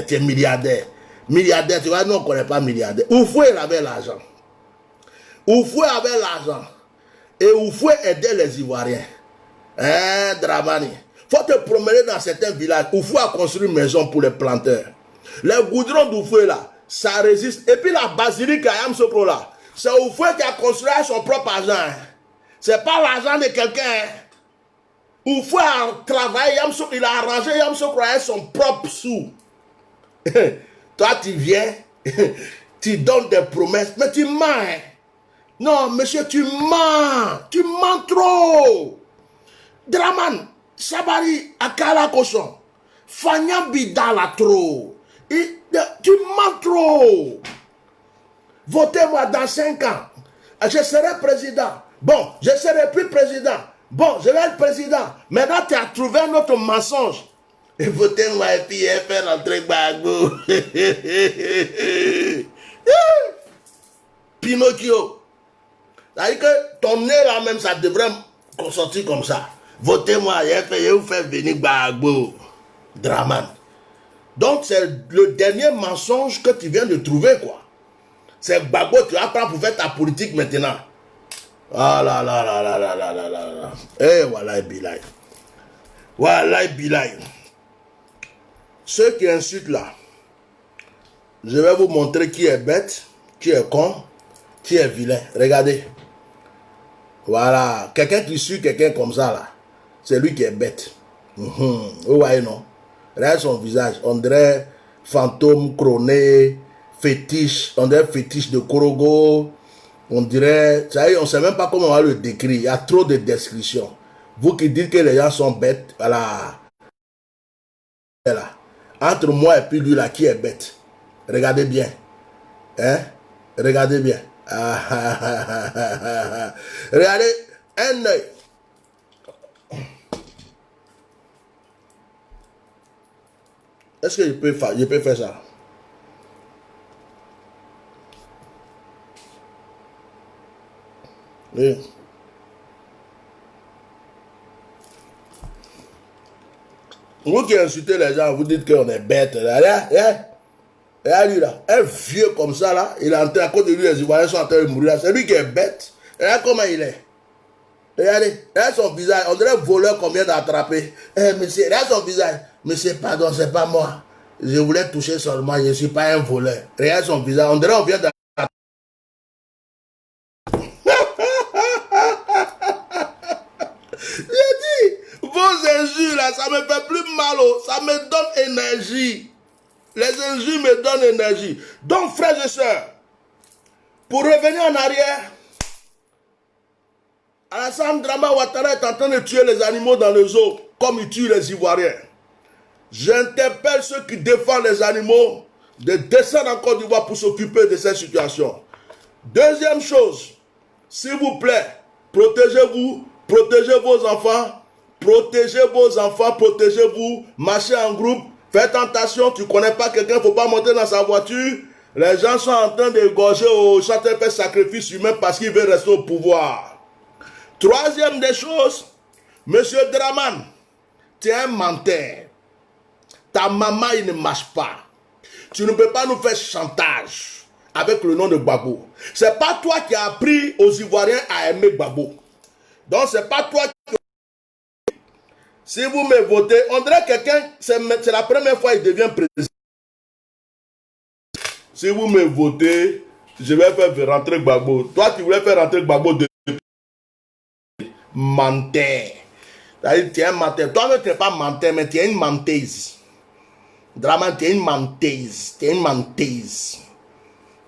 tu es milliardaire. Milliardaire, tu vois, nous on ne connaît pas milliardaire. Oufoué, il avait l'argent. Oufoué avait l'argent. Et Oufoué aidait les Ivoiriens. Hein, Dramani. Il faut te promener dans certains villages. Oufoué a construit une maison pour les planteurs. Les goudrons d'Oufoué là, ça résiste. Et puis la basilique à Yamsokro là, c'est Oufoué qui a construit son propre argent. C'est pas l'argent de quelqu'un. Oufoué a travaillé, il a arrangé Yamsokro avec son propre sou. Toi, tu viens, tu donnes des promesses, mais tu mens. Non, monsieur, tu mens trop. Draman, Sabari, Akala Koson, Fanya Bidala trop. Tu mens trop. Votez-moi dans 5 ans. Je serai président. Bon, je ne serai plus président. Bon, je vais être président. Maintenant, tu as trouvé un autre mensonge. Et votez-moi et puis faire entrer Gbagbo. Pinocchio. C'est-à-dire que ton nez là même, ça devrait sortir comme ça. Votez-moi et vous faire venir Gbagbo. Draman. Donc, c'est le dernier mensonge que tu viens de trouver, quoi. C'est Gbagbo, tu vas prendre pour faire ta politique maintenant. Ah là là là là là là là là là. Eh, voilà, Bilay. Voilà, Bilay. Ceux qui insultent là, je vais vous montrer qui est bête, qui est con, qui est vilain. Regardez. Voilà. Quelqu'un qui suit quelqu'un comme ça là, c'est lui qui est bête. Vous voyez, non? Regarde son visage. On dirait fantôme couronné, fétiche. On dirait fétiche de Korogo. On dirait, ça y est, on ne sait même pas comment on va le décrire. Il y a trop de descriptions. Vous qui dites que les gens sont bêtes, voilà. Là. Entre moi et puis lui là, qui est bête? Regardez bien. Hein? Regardez bien. Regardez un œil. Est-ce que je peux faire ça? Oui. Vous qui insultez les gens, vous dites qu'on est bête. Regarde lui là, un vieux comme ça là, il est en train, à cause de lui, les Ivoiriens sont en train de mourir. C'est lui qui est bête. Regarde comment il est. Regardez, regarde son visage, on dirait voleur qu'on vient d'attraper. Monsieur, regarde son visage. Monsieur, pardon, c'est pas moi. Je voulais toucher seulement, je ne suis pas un voleur. Regarde son visage, on dirait qu'on vient d'attraper. J'ai dit, vos injures là, ça me fait plus mal, ça me donne énergie. Les injures me donnent énergie. Donc, frères et sœurs, pour revenir en arrière, Alassane Dramane Ouattara est en train de tuer les animaux dans le zoo, comme il tue les Ivoiriens. J'interpelle ceux qui défendent les animaux de descendre en Côte d'Ivoire pour s'occuper de cette situation. Deuxième chose, s'il vous plaît, protégez-vous, protégez vos enfants, protégez-vous, marchez en groupe, faites attention, tu ne connais pas quelqu'un, il ne faut pas monter dans sa voiture. Les gens sont en train d'égorger au château fait sacrifice humain parce qu'ils veulent rester au pouvoir. Troisième des choses, Monsieur Dramane, tu es un menteur. Ta maman, il ne marche pas. Tu ne peux pas nous faire chantage avec le nom de Gbagbo. Ce n'est pas toi qui as appris aux Ivoiriens à aimer Gbagbo. Donc, ce n'est pas toi qui... Si vous me votez, on dirait quelqu'un, c'est la première fois qu'il devient président. Si vous me votez, je vais faire rentrer Gbagbo. Toi, tu voulais faire rentrer Gbagbo de menteur. C'est-à-dire, tu es un menteur. Toi-même, tu n'es pas menteur, mais tu es une menteuse. Dramane, tu es une menteuse. Tu es une menteuse.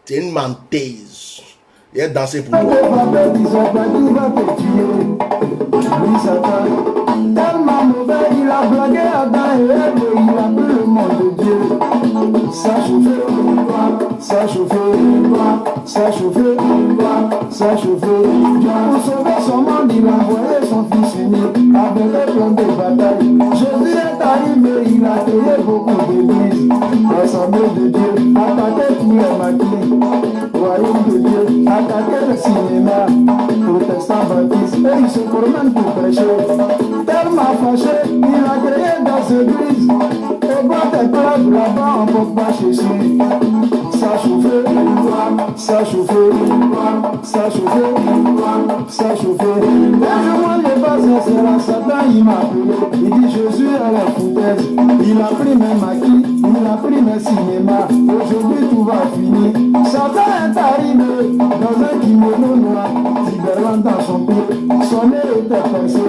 Tu es une menteuse. Il est dansé pour toi. Tellement mauvais, il a blagué Adam et Ève, il a pris le monde de Dieu. Ça chauffait, ça chauffait, ça chauffait, ça chauffait. Pour sauver son monde, il a envoyé son fils unique avec les plans de bataille. Jésus est arrivé, il a créé beaucoup d'églises. Assemblée de Dieu, attaqué tous les maquis. Royaume de Dieu, attaqué le cinéma. Protestants baptistes, et ils se promènent pour prêcher. Tellement fâché, il a créé dans ce église. Au bas des plages, là-bas, on ne peut pas chercher. Ça chauffait, ça chauffait, ça chauffait, ça chauffait. Un jour, moi, je passe, c'est la Satan, il m'a appelé. Il dit Jésus à la foutaise. Il a pris mes maquis, il a pris mes cinémas. Aujourd'hui, tout va finir. Satan est arrivé dans un kimono noir, Tiberland dans son pied. Son nez était percé.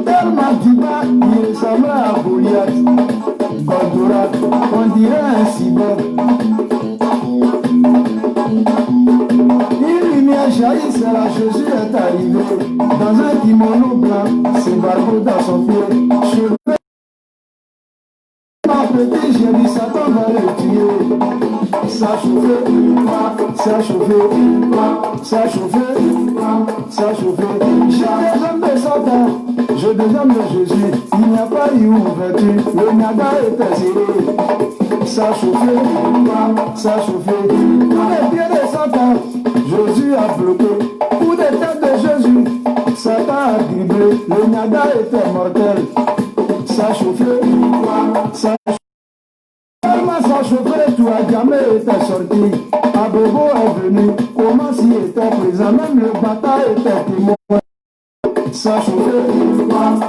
Tellement du bas, il ressemblait à Goliath. Goldorak, on dirait un cyborg. Une lumière jaillissait dans un kimono blanc, ses barbeaux dans son pied. Cheveux petit, j'ai dit Satan va le tuer. Ça chauffait, ça chauffait, ça chauffait, ça chauffait. J'ai des hommes de Satan, j'ai des hommes de Jésus. Il n'y a pas eu ouverture, le Niagara était serré. Ça chauffait, ça chauffait. Pour les pieds de Satan, Jésus a bloqué. Pour les têtes de Jésus, Satan a dribblé. Le Niagara était mortel. Ça chauffait, ça tellement ça chauffait, tout a jamais été sorti. Abobo est venu, comment s'y était présent, même le bataille était témoin. Ça chauffait,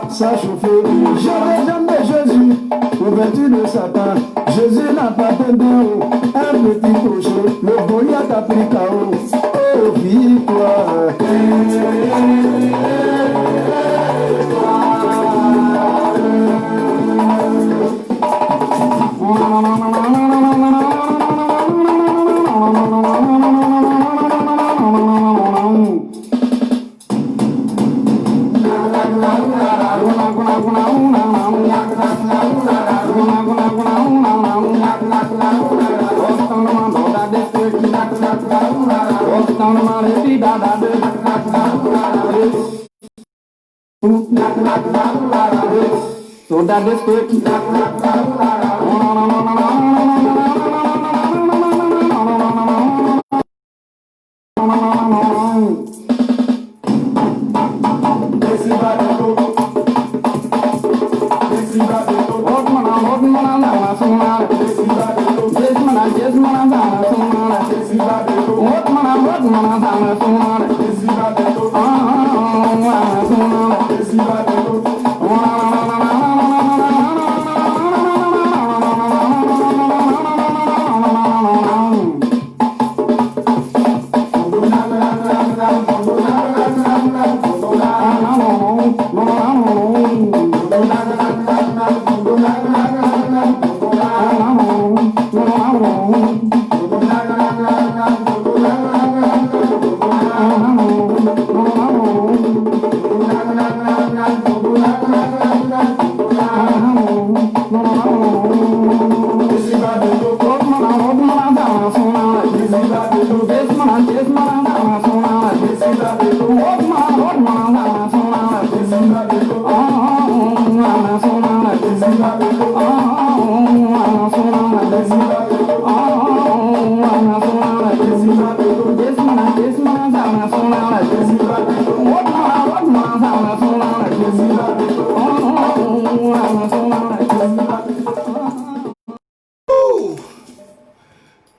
ça chauffait. J'ai les jambes de Jésus, ouverture de Satan. Jésus n'a pas d'en haut, un petit crochet, le Goliath a pris KO. Oh, victoire. So that is quick.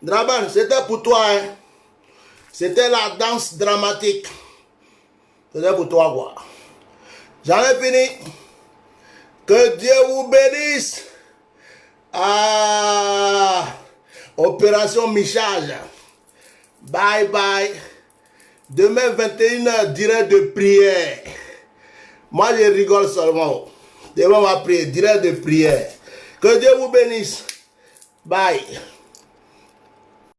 Draban, c'était pour toi, hein. C'était la danse dramatique. C'était pour toi, quoi. J'en ai fini. Que Dieu vous bénisse. Ah, opération Michage. Bye bye. Demain 21h, direct de prière. Moi, je rigole seulement. Demain, on va prier, direct de prière. Que Dieu vous bénisse. Bye.